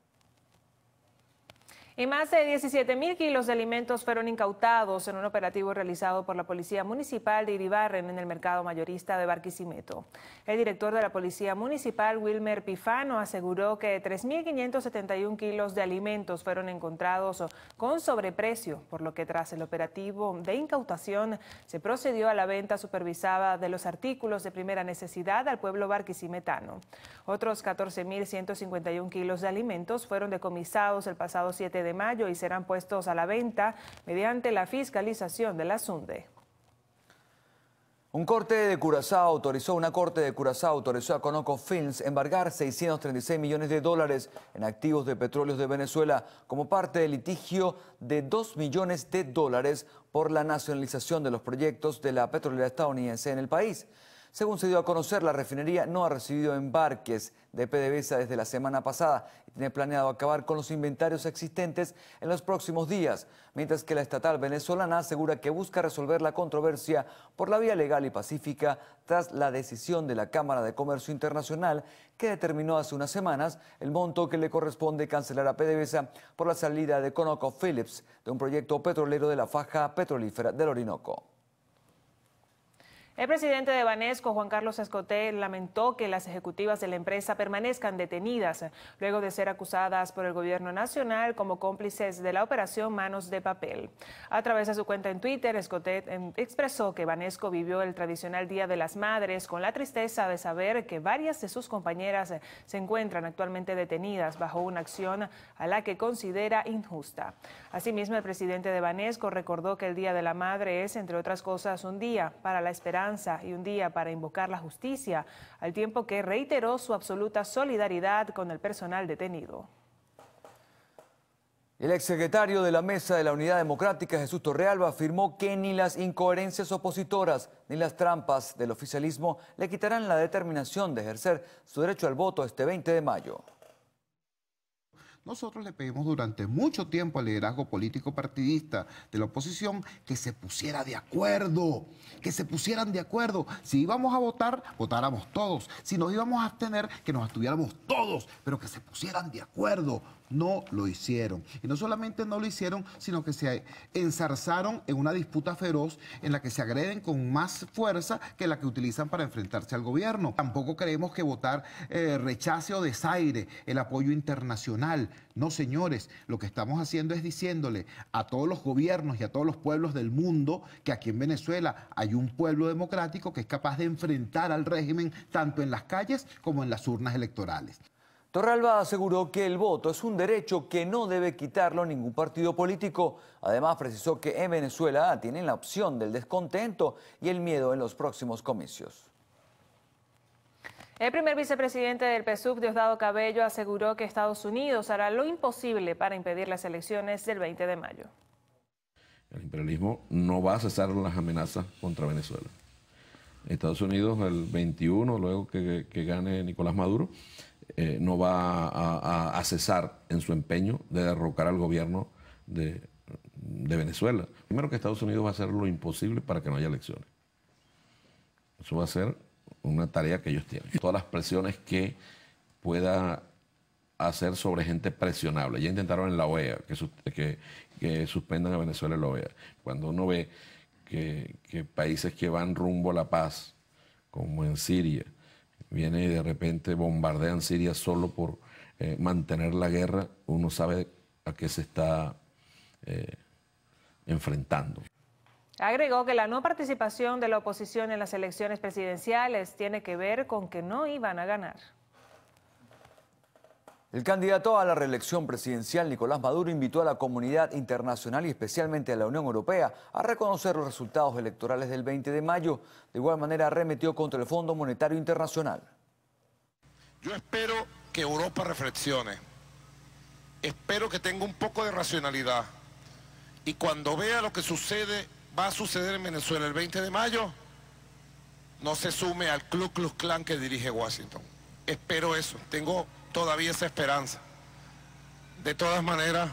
Y más de 17.000 kilos de alimentos fueron incautados en un operativo realizado por la Policía Municipal de Iribarren en el mercado mayorista de Barquisimeto. El director de la Policía Municipal, Wilmer Pifano, aseguró que 3.571 kilos de alimentos fueron encontrados con sobreprecio, por lo que tras el operativo de incautación se procedió a la venta supervisada de los artículos de primera necesidad al pueblo barquisimetano. Otros 14.151 kilos de alimentos fueron decomisados el pasado 7 de mayo y serán puestos a la venta mediante la fiscalización de la SUNDE. Una corte de Curazao autorizó a ConocoPhillips embargar $636 millones en activos de petróleos de Venezuela como parte del litigio de $2 millones por la nacionalización de los proyectos de la petrolera estadounidense en el país. Según se dio a conocer, la refinería no ha recibido embarques de PDVSA desde la semana pasada y tiene planeado acabar con los inventarios existentes en los próximos días, mientras que la estatal venezolana asegura que busca resolver la controversia por la vía legal y pacífica tras la decisión de la Cámara de Comercio Internacional que determinó hace unas semanas el monto que le corresponde cancelar a PDVSA por la salida de ConocoPhillips de un proyecto petrolero de la faja petrolífera del Orinoco. El presidente de Banesco, Juan Carlos Escoté, lamentó que las ejecutivas de la empresa permanezcan detenidas luego de ser acusadas por el gobierno nacional como cómplices de la operación Manos de Papel. A través de su cuenta en Twitter, Escoté expresó que Banesco vivió el tradicional Día de las Madres con la tristeza de saber que varias de sus compañeras se encuentran actualmente detenidas bajo una acción a la que considera injusta. Asimismo, el presidente de Banesco recordó que el Día de la Madre es, entre otras cosas, un día para la esperanza y un día para invocar la justicia, al tiempo que reiteró su absoluta solidaridad con el personal detenido. El exsecretario de la Mesa de la Unidad Democrática, Jesús Torrealba, afirmó que ni las incoherencias opositoras ni las trampas del oficialismo le quitarán la determinación de ejercer su derecho al voto este 20 de mayo. Nosotros le pedimos durante mucho tiempo al liderazgo político partidista de la oposición que se pusiera de acuerdo, que se pusieran de acuerdo. Si íbamos a votar, votáramos todos. Si nos íbamos a abstener, que nos abstuviéramos todos, pero que se pusieran de acuerdo. No lo hicieron. Y no solamente no lo hicieron, sino que se enzarzaron en una disputa feroz en la que se agreden con más fuerza que la que utilizan para enfrentarse al gobierno. Tampoco creemos que votar rechace o desaire el apoyo internacional. No, señores, lo que estamos haciendo es diciéndole a todos los gobiernos y a todos los pueblos del mundo que aquí en Venezuela hay un pueblo democrático que es capaz de enfrentar al régimen tanto en las calles como en las urnas electorales. Torrealba aseguró que el voto es un derecho que no debe quitarlo ningún partido político. Además, precisó que en Venezuela tienen la opción del descontento y el miedo en los próximos comicios. El primer vicepresidente del PSUV, Diosdado Cabello, aseguró que Estados Unidos hará lo imposible para impedir las elecciones del 20 de mayo. El imperialismo no va a cesar las amenazas contra Venezuela. Estados Unidos, el 21, luego que gane Nicolás Maduro, no va a cesar en su empeño de derrocar al gobierno de Venezuela. Primero que Estados Unidos va a hacer lo imposible para que no haya elecciones. Eso va a ser una tarea que ellos tienen. Todas las presiones que pueda hacer sobre gente presionable. Ya intentaron en la OEA que suspendan a Venezuela en la OEA. Cuando uno ve que países que van rumbo a la paz, como en Siria, viene y de repente bombardean Siria solo por mantener la guerra, uno sabe a qué se está enfrentando. Agregó que la no participación de la oposición en las elecciones presidenciales tiene que ver con que no iban a ganar. El candidato a la reelección presidencial, Nicolás Maduro, invitó a la comunidad internacional y especialmente a la Unión Europea a reconocer los resultados electorales del 20 de mayo. De igual manera, arremetió contra el Fondo Monetario Internacional. Yo espero que Europa reflexione. Espero que tenga un poco de racionalidad. Y cuando vea lo que va a suceder en Venezuela el 20 de mayo, no se sume al Ku Klux Klan que dirige Washington. Espero eso. Tengo todavía esa esperanza. De todas maneras,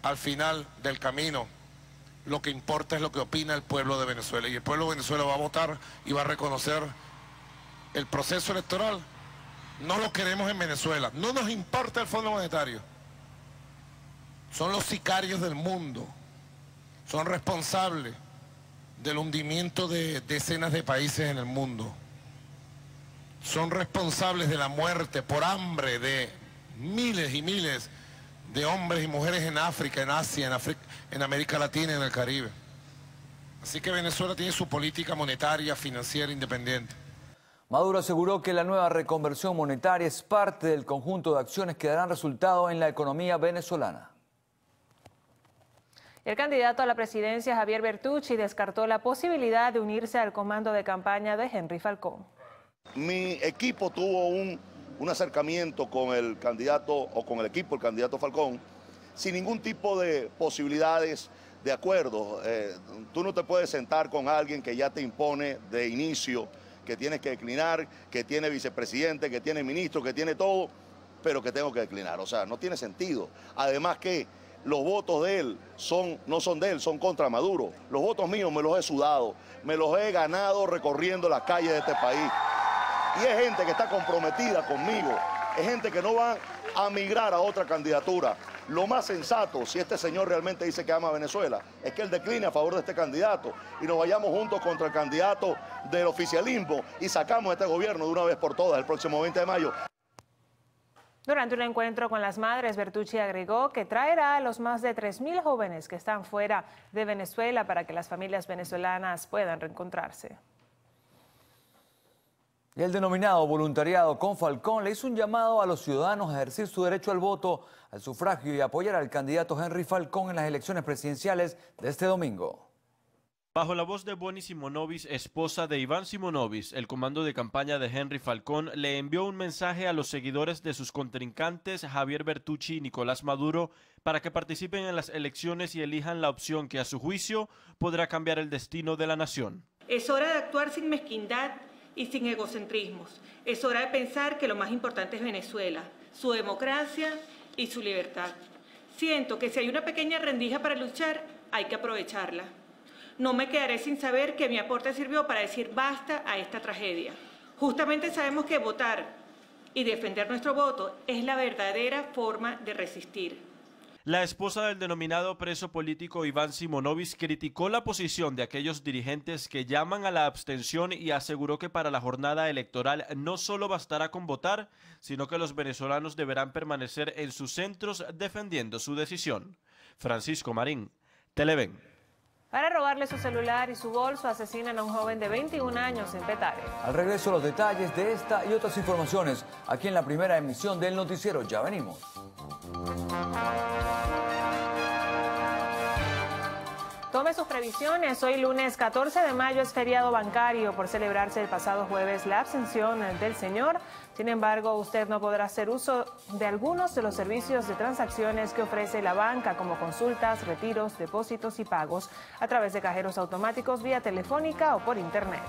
al final del camino, lo que importa es lo que opina el pueblo de Venezuela. Y el pueblo de Venezuela va a votar y va a reconocer el proceso electoral. No lo queremos en Venezuela. No nos importa el Fondo Monetario. Son los sicarios del mundo. Son responsables del hundimiento de decenas de países en el mundo. Son responsables de la muerte por hambre de miles y miles de hombres y mujeres en África, en Asia, en América Latina y en el Caribe. Así que Venezuela tiene su política monetaria, financiera independiente. Maduro aseguró que la nueva reconversión monetaria es parte del conjunto de acciones que darán resultado en la economía venezolana. El candidato a la presidencia, Javier Bertucci, descartó la posibilidad de unirse al comando de campaña de Henry Falcón. Mi equipo tuvo un acercamiento con el candidato o con el equipo del candidato Falcón sin ningún tipo de posibilidades de acuerdo. Tú no te puedes sentar con alguien que ya te impone de inicio, que tienes que declinar, que tiene vicepresidente, que tiene ministro, que tiene todo, pero que tengo que declinar. O sea, no tiene sentido. Además que los votos de él no son de él, son contra Maduro. Los votos míos me los he sudado, me los he ganado recorriendo las calles de este país. Y es gente que está comprometida conmigo, es gente que no va a migrar a otra candidatura. Lo más sensato, si este señor realmente dice que ama a Venezuela, es que él decline a favor de este candidato y nos vayamos juntos contra el candidato del oficialismo y sacamos este gobierno de una vez por todas el próximo 20 de mayo. Durante un encuentro con las madres, Bertucci agregó que traerá a los más de 3.000 jóvenes que están fuera de Venezuela para que las familias venezolanas puedan reencontrarse. Y el denominado voluntariado con Falcón le hizo un llamado a los ciudadanos a ejercer su derecho al voto, al sufragio y apoyar al candidato Henry Falcón en las elecciones presidenciales de este domingo. Bajo la voz de Bonnie Simonovic, esposa de Iván Simonovic, el comando de campaña de Henry Falcón le envió un mensaje a los seguidores de sus contrincantes Javier Bertucci y Nicolás Maduro para que participen en las elecciones y elijan la opción que a su juicio podrá cambiar el destino de la nación. Es hora de actuar sin mezquindad y sin egocentrismos. Es hora de pensar que lo más importante es Venezuela, su democracia y su libertad. Siento que si hay una pequeña rendija para luchar, hay que aprovecharla. No me quedaré sin saber que mi aporte sirvió para decir basta a esta tragedia. Justamente sabemos que votar y defender nuestro voto es la verdadera forma de resistir. La esposa del denominado preso político Iván Simonovic criticó la posición de aquellos dirigentes que llaman a la abstención y aseguró que para la jornada electoral no solo bastará con votar, sino que los venezolanos deberán permanecer en sus centros defendiendo su decisión. Francisco Marín, Televen. Para robarle su celular y su bolso, asesinan a un joven de 21 años en Petare. Al regreso, los detalles de esta y otras informaciones aquí en la primera emisión del noticiero. Ya venimos. Tome sus previsiones. Hoy lunes 14 de mayo es feriado bancario por celebrarse el pasado jueves la Ascensión del Señor. Sin embargo, usted no podrá hacer uso de algunos de los servicios de transacciones que ofrece la banca, como consultas, retiros, depósitos y pagos a través de cajeros automáticos, vía telefónica o por internet.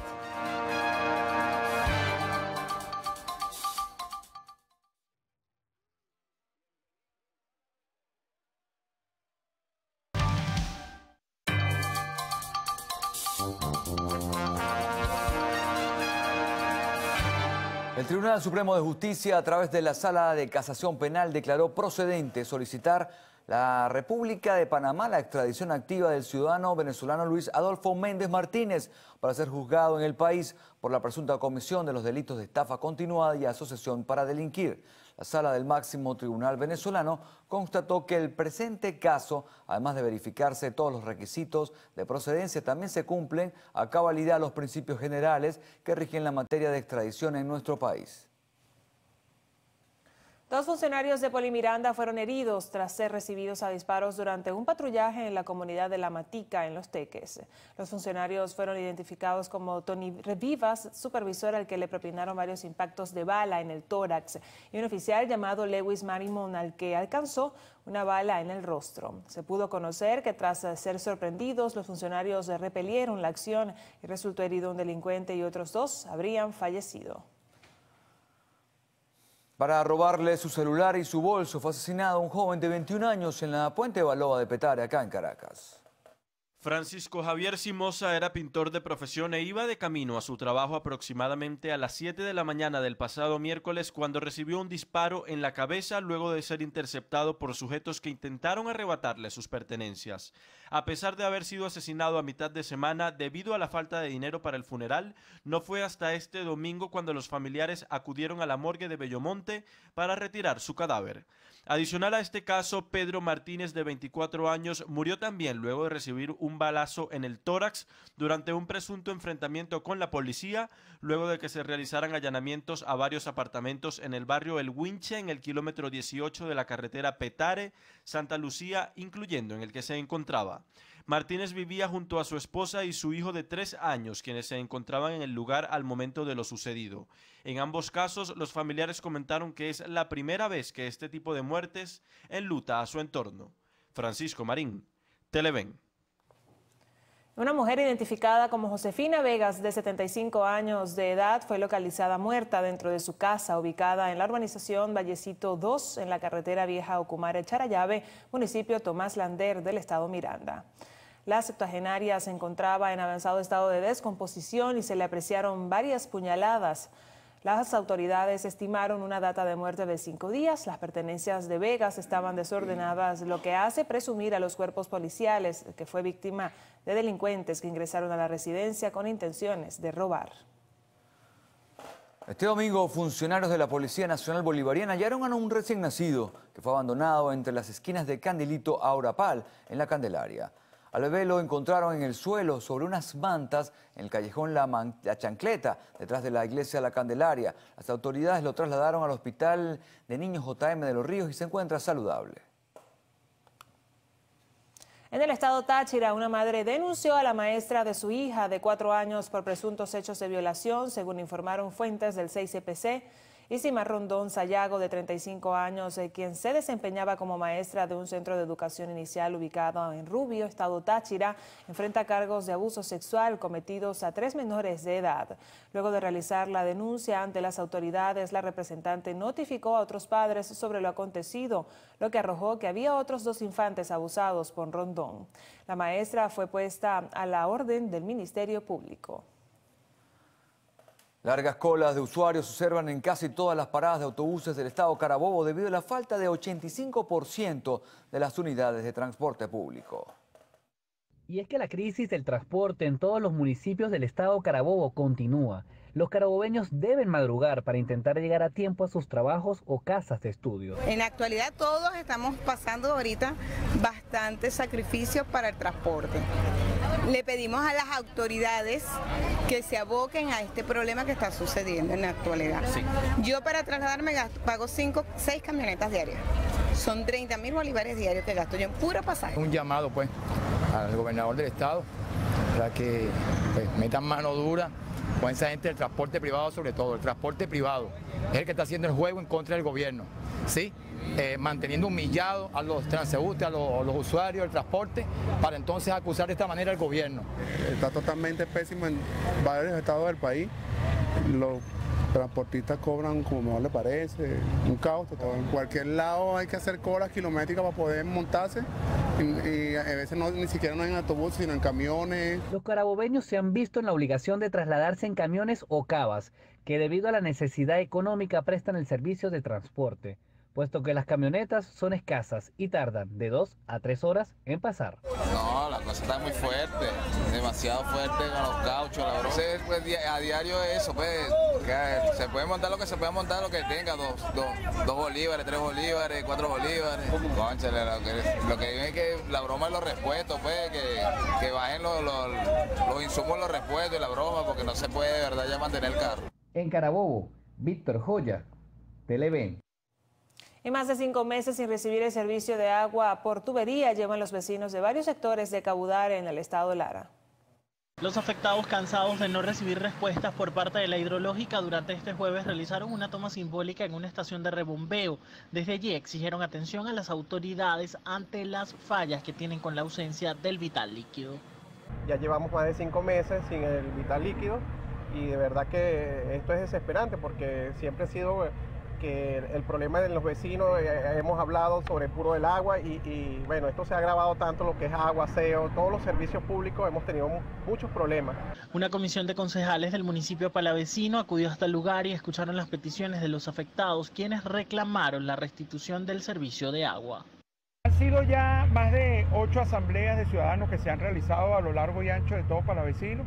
El Tribunal Supremo de Justicia, a través de la Sala de Casación Penal, declaró procedente solicitar la República de Panamá la extradición activa del ciudadano venezolano Luis Adolfo Méndez Martínez para ser juzgado en el país por la presunta comisión de los delitos de estafa continuada y asociación para delinquir. La Sala del Máximo Tribunal venezolano constató que el presente caso, además de verificarse todos los requisitos de procedencia, también se cumplen a cabalidad los principios generales que rigen la materia de extradición en nuestro país. Dos funcionarios de Polimiranda fueron heridos tras ser recibidos a disparos durante un patrullaje en la comunidad de La Matica, en Los Teques. Los funcionarios fueron identificados como Tony Revivas, supervisor al que le propinaron varios impactos de bala en el tórax, y un oficial llamado Lewis Marimon, al que alcanzó una bala en el rostro. Se pudo conocer que tras ser sorprendidos, los funcionarios repelieron la acción y resultó herido un delincuente y otros dos habrían fallecido. Para robarle su celular y su bolso fue asesinado un joven de 21 años en la Puente Baloa de Petare, acá en Caracas. Francisco Javier Simosa era pintor de profesión e iba de camino a su trabajo aproximadamente a las 7 de la mañana del pasado miércoles cuando recibió un disparo en la cabeza luego de ser interceptado por sujetos que intentaron arrebatarle sus pertenencias. A pesar de haber sido asesinado a mitad de semana debido a la falta de dinero para el funeral, no fue hasta este domingo cuando los familiares acudieron a la morgue de Bellomonte para retirar su cadáver. Adicional a este caso, Pedro Martínez, de 24 años, murió también luego de recibir un balazo en el tórax durante un presunto enfrentamiento con la policía, luego de que se realizaran allanamientos a varios apartamentos en el barrio El Winche, en el kilómetro 18 de la carretera Petare-Santa Lucía, incluyendo en el que se encontraba. Martínez vivía junto a su esposa y su hijo de 3 años, quienes se encontraban en el lugar al momento de lo sucedido. En ambos casos, los familiares comentaron que es la primera vez que este tipo de muertes enluta a su entorno. Francisco Marín, Televen. Una mujer identificada como Josefina Vegas, de 75 años de edad, fue localizada muerta dentro de su casa, ubicada en la urbanización Vallecito 2, en la carretera Vieja Ocumare-Charallave, municipio Tomás Lander del estado Miranda. La septuagenaria se encontraba en avanzado estado de descomposición y se le apreciaron varias puñaladas. Las autoridades estimaron una data de muerte de 5 días. Las pertenencias de Vegas estaban desordenadas, lo que hace presumir a los cuerpos policiales que fue víctima de delincuentes que ingresaron a la residencia con intenciones de robar. Este domingo, funcionarios de la Policía Nacional Bolivariana hallaron a un recién nacido que fue abandonado entre las esquinas de Candilito a Aurapal, en la Candelaria. Al bebé lo encontraron en el suelo sobre unas mantas en el callejón La Chancleta, detrás de la iglesia La Candelaria. Las autoridades lo trasladaron al hospital de niños JM de Los Ríos y se encuentra saludable. En el estado Táchira, una madre denunció a la maestra de su hija de 4 años por presuntos hechos de violación, según informaron fuentes del 6CPC. Isima Rondón Sayago, de 35 años, quien se desempeñaba como maestra de un centro de educación inicial ubicado en Rubio, estado Táchira, enfrenta cargos de abuso sexual cometidos a 3 menores de edad. Luego de realizar la denuncia ante las autoridades, la representante notificó a otros padres sobre lo acontecido, lo que arrojó que había otros 2 infantes abusados por Rondón. La maestra fue puesta a la orden del Ministerio Público. Largas colas de usuarios se observan en casi todas las paradas de autobuses del estado Carabobo debido a la falta de 85% de las unidades de transporte público. Y es que la crisis del transporte en todos los municipios del estado Carabobo continúa. Los carabobeños deben madrugar para intentar llegar a tiempo a sus trabajos o casas de estudio. En la actualidad todos estamos pasando ahorita bastante sacrificio para el transporte. Le pedimos a las autoridades que se aboquen a este problema que está sucediendo en la actualidad. Sí. Yo para trasladarme pago 6 camionetas diarias. Son 30.000 bolívares diarios que gasto yo en puro pasaje. Un llamado pues al gobernador del estado para que metan mano dura con esa gente del transporte privado, sobre todo. El transporte privado es el que está haciendo el juego en contra del gobierno, ¿sí? Manteniendo humillado a los transeúntes, a los usuarios del transporte, para entonces acusar de esta manera al gobierno. Está totalmente pésimo en varios estados del país. Los transportistas cobran como mejor les parece, un caos total. En cualquier lado hay que hacer colas kilométricas para poder montarse y a veces ni siquiera no en autobuses, sino en camiones. Los carabobeños se han visto en la obligación de trasladarse en camiones o cavas, que debido a la necesidad económica prestan el servicio de transporte, puesto que las camionetas son escasas y tardan de 2 a 3 horas en pasar. No, la cosa está muy fuerte, demasiado fuerte con los cauchos, la broma. Entonces, pues, a diario eso, pues, se puede montar lo que se pueda montar, lo que tenga, 2 bolívares, 3 bolívares, 4 bolívares. Cónchale, lo que digo es que la broma es los repuestos, pues, que bajen los insumos, los repuestos y la broma, porque no se puede de verdad ya mantener el carro. En Carabobo, Víctor Joya, Televen. Y más de 5 meses sin recibir el servicio de agua por tubería llevan los vecinos de varios sectores de Cabudare en el estado Lara. Los afectados, cansados de no recibir respuestas por parte de la hidrológica, durante este jueves realizaron una toma simbólica en una estación de rebombeo. Desde allí exigieron atención a las autoridades ante las fallas que tienen con la ausencia del vital líquido. Ya llevamos más de 5 meses sin el vital líquido y de verdad que esto es desesperante porque siempre ha sido que el problema de los vecinos, hemos hablado sobre el puro del agua y bueno, esto se ha agravado tanto lo que es agua, aseo, todos los servicios públicos, hemos tenido muchos problemas. Una comisión de concejales del municipio palavecino acudió hasta el lugar y escucharon las peticiones de los afectados, quienes reclamaron la restitución del servicio de agua. Han sido ya más de 8 asambleas de ciudadanos que se han realizado a lo largo y ancho de todo Palavecino.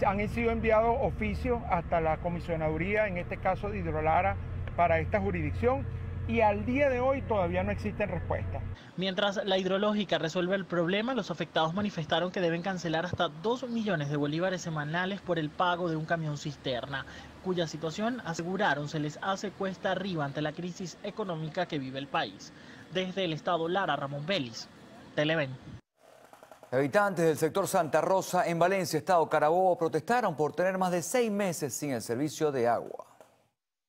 Han sido enviados oficios hasta la comisionaduría, en este caso de Hidrolara, para esta jurisdicción, y al día de hoy todavía no existen respuestas. Mientras la hidrológica resuelve el problema, los afectados manifestaron que deben cancelar hasta 2 millones de bolívares semanales por el pago de un camión cisterna, cuya situación, aseguraron, se les hace cuesta arriba ante la crisis económica que vive el país. Desde el estado Lara, Ramón Vélez, Televen. Habitantes del sector Santa Rosa en Valencia, estado Carabobo, protestaron por tener más de 6 meses sin el servicio de agua.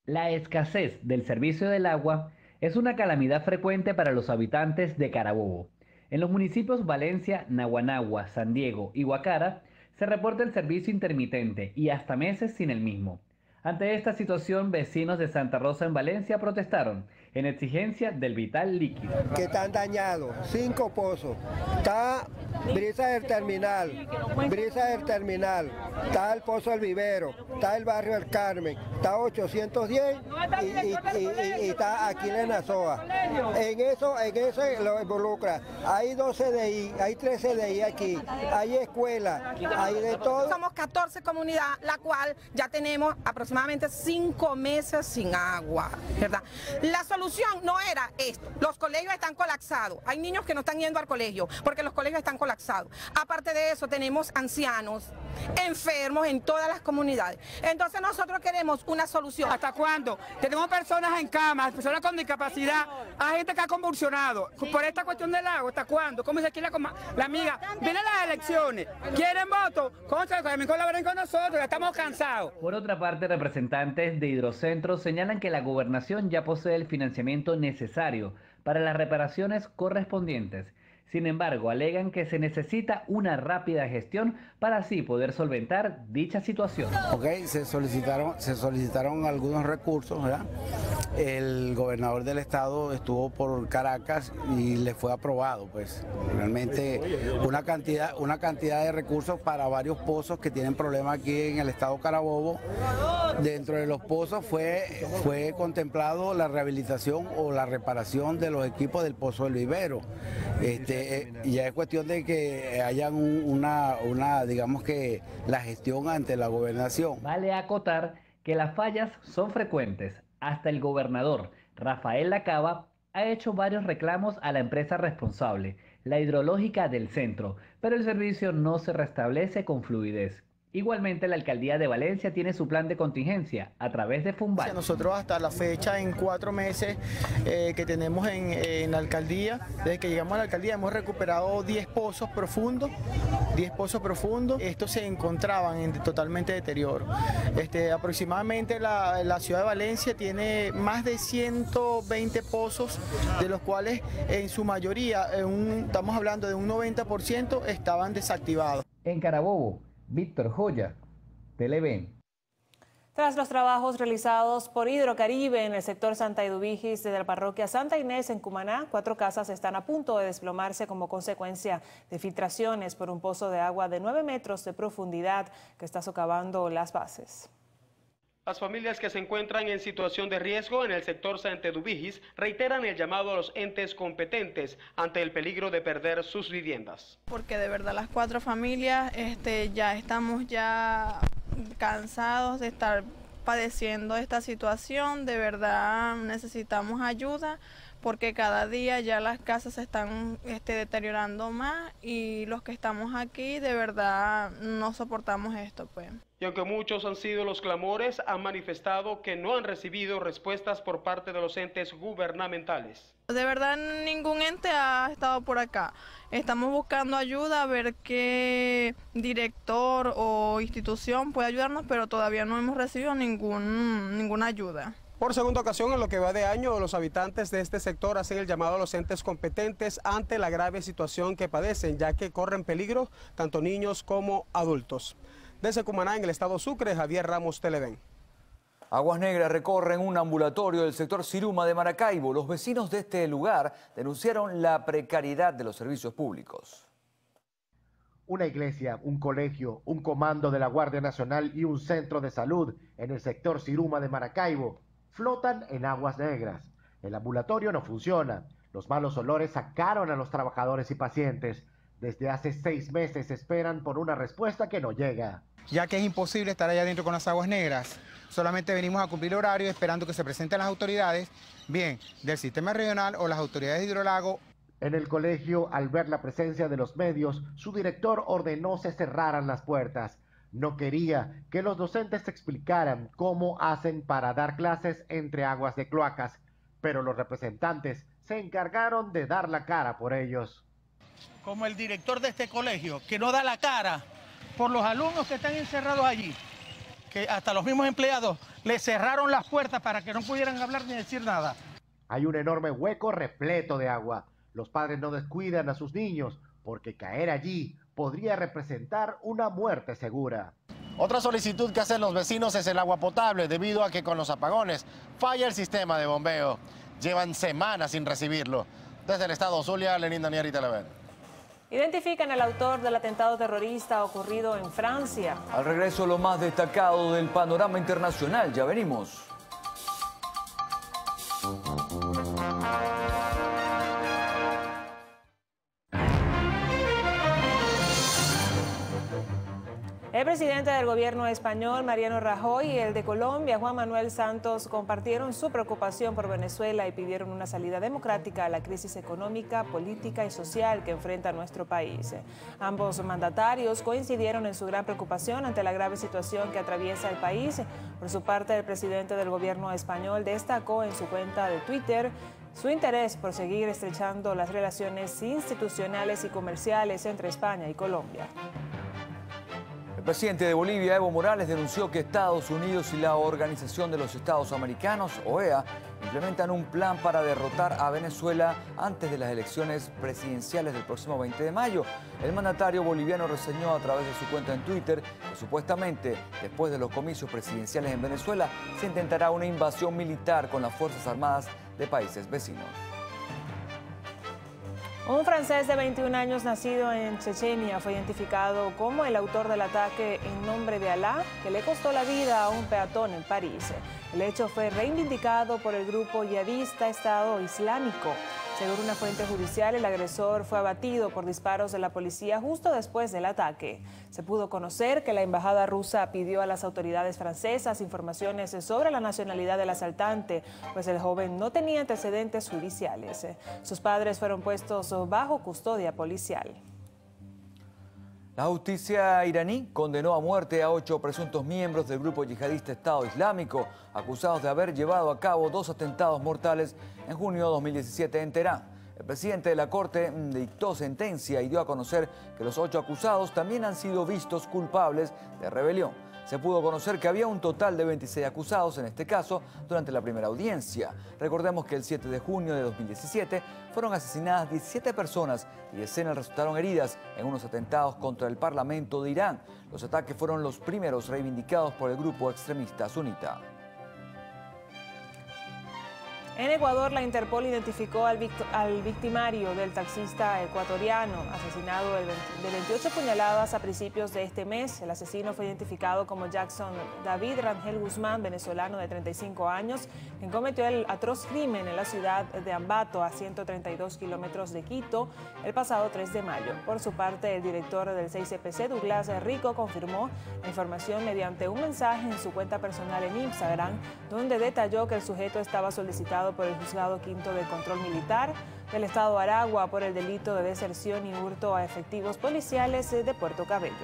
La escasez del servicio del agua es una calamidad frecuente para los habitantes de Carabobo. En los municipios Valencia, Naguanagua, San Diego y Guacara se reporta el servicio intermitente y hasta meses sin el mismo. Ante esta situación, vecinos de Santa Rosa en Valencia protestaron en exigencia del vital líquido. Que están dañados, 5 pozos. Está Brisa del Terminal, está el Pozo del Vivero, está el Barrio del Carmen, está 810 y está aquí en Nazoa. En eso lo involucra. Hay 2 CDI, hay 3 CDI aquí, hay escuela, hay de todo. Somos 14 comunidades, la cual ya tenemos aproximadamente 5 meses sin agua, ¿verdad? La solución no era esto. Los colegios están colapsados. Hay niños que no están yendo al colegio porque los colegios están colapsados. Aparte de eso, tenemos ancianos, enfermos en todas las comunidades. Entonces nosotros queremos una solución. ¿Hasta cuándo? Tenemos personas en cama, personas con discapacidad, hay gente que ha convulsionado por esta cuestión del agua. ¿Hasta cuándo? ¿Cómo se quiere la amiga? Vienen las elecciones, quieren votos, colaboren con nosotros, ya estamos cansados. Por otra parte, representantes de Hidrocentro señalan que la gobernación ya posee el financiamiento necesario para las reparaciones correspondientes. Sin embargo, alegan que se necesita una rápida gestión para así poder solventar dicha situación. Se solicitaron algunos recursos, ¿verdad? El gobernador del estado estuvo por Caracas y le fue aprobado, pues realmente una cantidad de recursos para varios pozos que tienen problemas aquí en el estado Carabobo. Dentro de los pozos fue contemplado la rehabilitación o la reparación de los equipos del Pozo del Vivero. Ya es cuestión de que haya digamos que la gestión ante la gobernación. Vale acotar que las fallas son frecuentes. Hasta el gobernador Rafael Lacaba ha hecho varios reclamos a la empresa responsable, la hidrológica del centro, pero el servicio no se restablece con fluidez. Igualmente, la alcaldía de Valencia tiene su plan de contingencia a través de Funval. Nosotros hasta la fecha, en 4 meses que tenemos en la alcaldía, desde que llegamos a la alcaldía hemos recuperado 10 pozos profundos. Estos se encontraban en totalmente deterioro. Aproximadamente la ciudad de Valencia tiene más de 120 pozos, de los cuales en su mayoría, estamos hablando de un 90%, estaban desactivados. En Carabobo, Víctor Joya, Televen. Tras los trabajos realizados por Hidrocaribe en el sector Santa Eduvigis de la parroquia Santa Inés en Cumaná, 4 casas están a punto de desplomarse como consecuencia de filtraciones por un pozo de agua de 9 metros de profundidad que está socavando las bases. Las familias que se encuentran en situación de riesgo en el sector Santa Eduvigis reiteran el llamado a los entes competentes ante el peligro de perder sus viviendas. Porque de verdad las 4 familias ya estamos cansados de estar padeciendo esta situación, de verdad necesitamos ayuda porque cada día ya las casas se están deteriorando más y los que estamos aquí de verdad no soportamos esto, pues. Y aunque muchos han sido los clamores, han manifestado que no han recibido respuestas por parte de los entes gubernamentales. De verdad ningún ente ha estado por acá. Estamos buscando ayuda, a ver qué director o institución puede ayudarnos, pero todavía no hemos recibido ninguna ayuda. Por segunda ocasión en lo que va de año, los habitantes de este sector hacen el llamado a los entes competentes ante la grave situación que padecen, ya que corren peligro tanto niños como adultos. Desde Cumaná, en el estado Sucre, Javier Ramos, Televen. Aguas Negras recorren un ambulatorio del sector Siruma de Maracaibo. Los vecinos de este lugar denunciaron la precariedad de los servicios públicos. Una iglesia, un colegio, un comando de la Guardia Nacional y un centro de salud en el sector Siruma de Maracaibo flotan en aguas negras. El ambulatorio no funciona. Los malos olores sacaron a los trabajadores y pacientes. Desde hace 6 meses esperan por una respuesta que no llega. Ya que es imposible estar allá adentro con las aguas negras, solamente venimos a cumplir horario esperando que se presenten las autoridades, bien del sistema regional o las autoridades de Hidrolago. En el colegio, al ver la presencia de los medios, su director ordenó se cerraran las puertas. No quería que los docentes explicaran cómo hacen para dar clases entre aguas de cloacas, pero los representantes se encargaron de dar la cara por ellos. Como el director de este colegio, que no da la cara por los alumnos que están encerrados allí, que hasta los mismos empleados le cerraron las puertas para que no pudieran hablar ni decir nada. Hay un enorme hueco repleto de agua. Los padres no descuidan a sus niños porque caer allí podría representar una muerte segura. Otra solicitud que hacen los vecinos es el agua potable, debido a que con los apagones falla el sistema de bombeo. Llevan semanas sin recibirlo. Desde el estado Zulia, Lenín Daniel y Televen. Identifican al autor del atentado terrorista ocurrido en Francia. Al regreso, lo más destacado del panorama internacional. Ya venimos. El presidente del gobierno español, Mariano Rajoy, y el de Colombia, Juan Manuel Santos, compartieron su preocupación por Venezuela y pidieron una salida democrática a la crisis económica, política y social que enfrenta nuestro país. Ambos mandatarios coincidieron en su gran preocupación ante la grave situación que atraviesa el país. Por su parte, el presidente del gobierno español destacó en su cuenta de Twitter su interés por seguir estrechando las relaciones institucionales y comerciales entre España y Colombia. El presidente de Bolivia, Evo Morales, denunció que Estados Unidos y la Organización de los Estados Americanos, OEA, implementan un plan para derrotar a Venezuela antes de las elecciones presidenciales del próximo 20 de mayo. El mandatario boliviano reseñó a través de su cuenta en Twitter que supuestamente, después de los comicios presidenciales en Venezuela, se intentará una invasión militar con las Fuerzas Armadas de países vecinos. Un francés de 21 años nacido en Chechenia fue identificado como el autor del ataque en nombre de Alá que le costó la vida a un peatón en París. El hecho fue reivindicado por el grupo yihadista Estado Islámico. Según una fuente judicial, el agresor fue abatido por disparos de la policía justo después del ataque. Se pudo conocer que la embajada rusa pidió a las autoridades francesas informaciones sobre la nacionalidad del asaltante, pues el joven no tenía antecedentes judiciales. Sus padres fueron puestos bajo custodia policial. La justicia iraní condenó a muerte a 8 presuntos miembros del grupo yihadista Estado Islámico, acusados de haber llevado a cabo 2 atentados mortales en junio de 2017 en Teherán. El presidente de la Corte dictó sentencia y dio a conocer que los 8 acusados también han sido vistos culpables de rebelión. Se pudo conocer que había un total de 26 acusados en este caso durante la primera audiencia. Recordemos que el 7 de junio de 2017 fueron asesinadas 17 personas y decenas resultaron heridas en unos atentados contra el Parlamento de Irán. Los ataques fueron los primeros reivindicados por el grupo extremista sunita. En Ecuador, la Interpol identificó al victimario del taxista ecuatoriano, asesinado de 28 puñaladas a principios de este mes. El asesino fue identificado como Jackson David Rangel Guzmán, venezolano de 35 años, quien cometió el atroz crimen en la ciudad de Ambato, a 132 kilómetros de Quito, el pasado 3 de mayo. Por su parte, el director del 6CPC, Douglas Rico, confirmó la información mediante un mensaje en su cuenta personal en Instagram, donde detalló que el sujeto estaba solicitado investigado por el Juzgado Quinto de Control Militar del Estado Aragua por el delito de deserción y hurto a efectivos policiales de Puerto Cabello.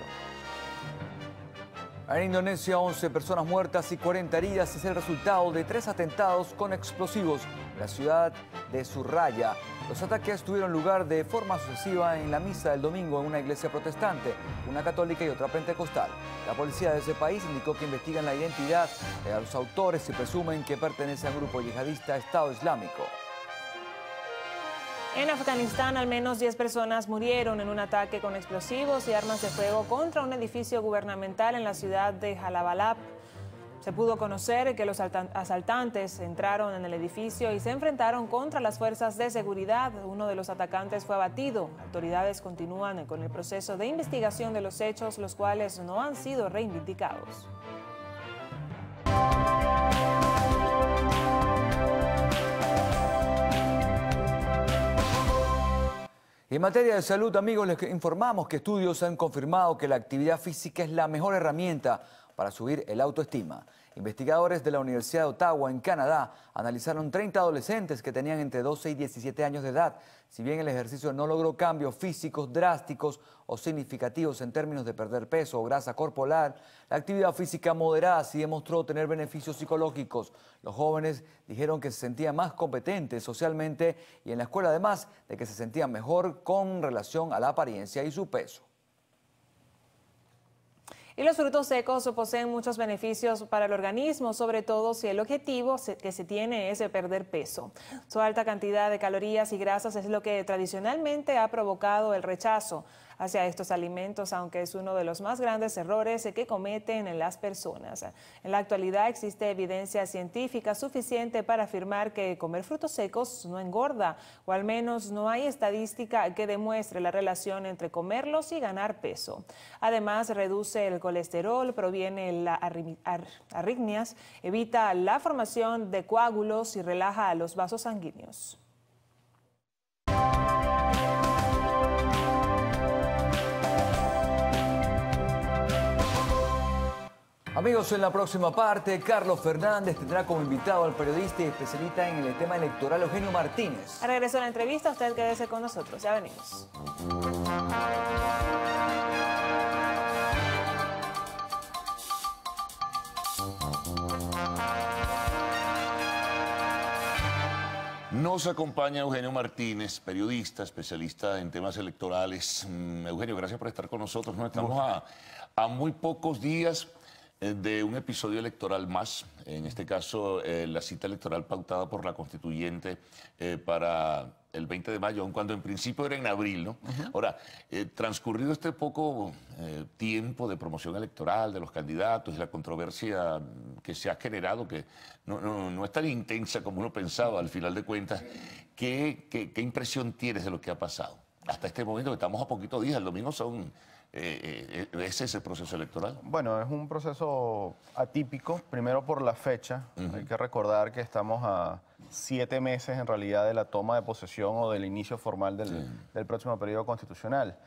En Indonesia, 11 personas muertas y 40 heridas es el resultado de 3 atentados con explosivos en la ciudad de Surabaya. Los ataques tuvieron lugar de forma sucesiva en la misa del domingo en una iglesia protestante, una católica y otra pentecostal. La policía de ese país indicó que investigan la identidad de los autores y presumen que pertenece al grupo yihadista Estado Islámico. En Afganistán, al menos 10 personas murieron en un ataque con explosivos y armas de fuego contra un edificio gubernamental en la ciudad de Jalalabad. Se pudo conocer que los asaltantes entraron en el edificio y se enfrentaron contra las fuerzas de seguridad. Uno de los atacantes fue abatido. Autoridades continúan con el proceso de investigación de los hechos, los cuales no han sido reivindicados. En materia de salud, amigos, les informamos que estudios han confirmado que la actividad física es la mejor herramienta para subir el autoestima. Investigadores de la Universidad de Ottawa, en Canadá, analizaron 30 adolescentes que tenían entre 12 y 17 años de edad. Si bien el ejercicio no logró cambios físicos drásticos o significativos en términos de perder peso o grasa corporal, la actividad física moderada sí demostró tener beneficios psicológicos. Los jóvenes dijeron que se sentían más competentes socialmente y en la escuela, además de que se sentían mejor con relación a la apariencia y su peso. Y los frutos secos poseen muchos beneficios para el organismo, sobre todo si el objetivo que se tiene es perder peso. Su alta cantidad de calorías y grasas es lo que tradicionalmente ha provocado el rechazo hacia estos alimentos, aunque es uno de los más grandes errores que cometen las personas. En la actualidad existe evidencia científica suficiente para afirmar que comer frutos secos no engorda, o al menos no hay estadística que demuestre la relación entre comerlos y ganar peso. Además, reduce el colesterol, previene las arritmias, evita la formación de coágulos y relaja los vasos sanguíneos. Amigos, en la próxima parte, Carlos Fernández tendrá como invitado al periodista y especialista en el tema electoral Eugenio Martínez. A regreso a la entrevista, usted quédese con nosotros. Ya venimos. Nos acompaña Eugenio Martínez, periodista, especialista en temas electorales. Eugenio, gracias por estar con nosotros. ¿No? Estamos a muy pocos días de un episodio electoral más, en este caso la cita electoral pautada por la constituyente para el 20 de mayo, aun cuando en principio era en abril, ¿no? Ahora, transcurrido este poco tiempo de promoción electoral de los candidatos y la controversia que se ha generado, que no es tan intensa como uno pensaba al final de cuentas, ¿qué impresión tienes de lo que ha pasado? Hasta este momento, que estamos a poquitos días, el domingo son... ¿Ese es el proceso electoral? Bueno, es un proceso atípico, primero por la fecha. Hay que recordar que estamos a 7 meses en realidad de la toma de posesión o del inicio formal del próximo periodo constitucional.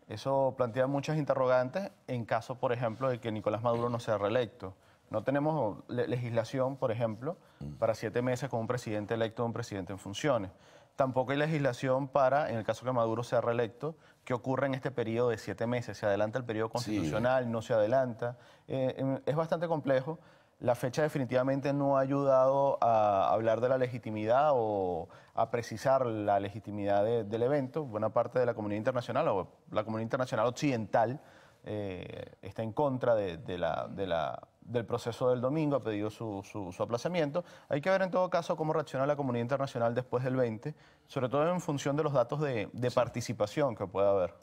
Eso plantea muchas interrogantes en caso, por ejemplo, de que Nicolás Maduro no sea reelecto. No tenemos legislación, por ejemplo, para 7 meses con un presidente electo o un presidente en funciones. Tampoco hay legislación para, en el caso que Maduro sea reelecto, qué ocurre en este periodo de 7 meses. ¿Se adelanta el periodo constitucional? ¿No se adelanta? Es bastante complejo. La fecha definitivamente no ha ayudado a hablar de la legitimidad o a precisar la legitimidad del evento. Buena parte de la comunidad internacional o la comunidad internacional occidental está en contra del proceso del domingo, ha pedido su aplazamiento. Hay que ver en todo caso cómo reacciona la comunidad internacional después del 20, sobre todo en función de los datos de participación que pueda haber.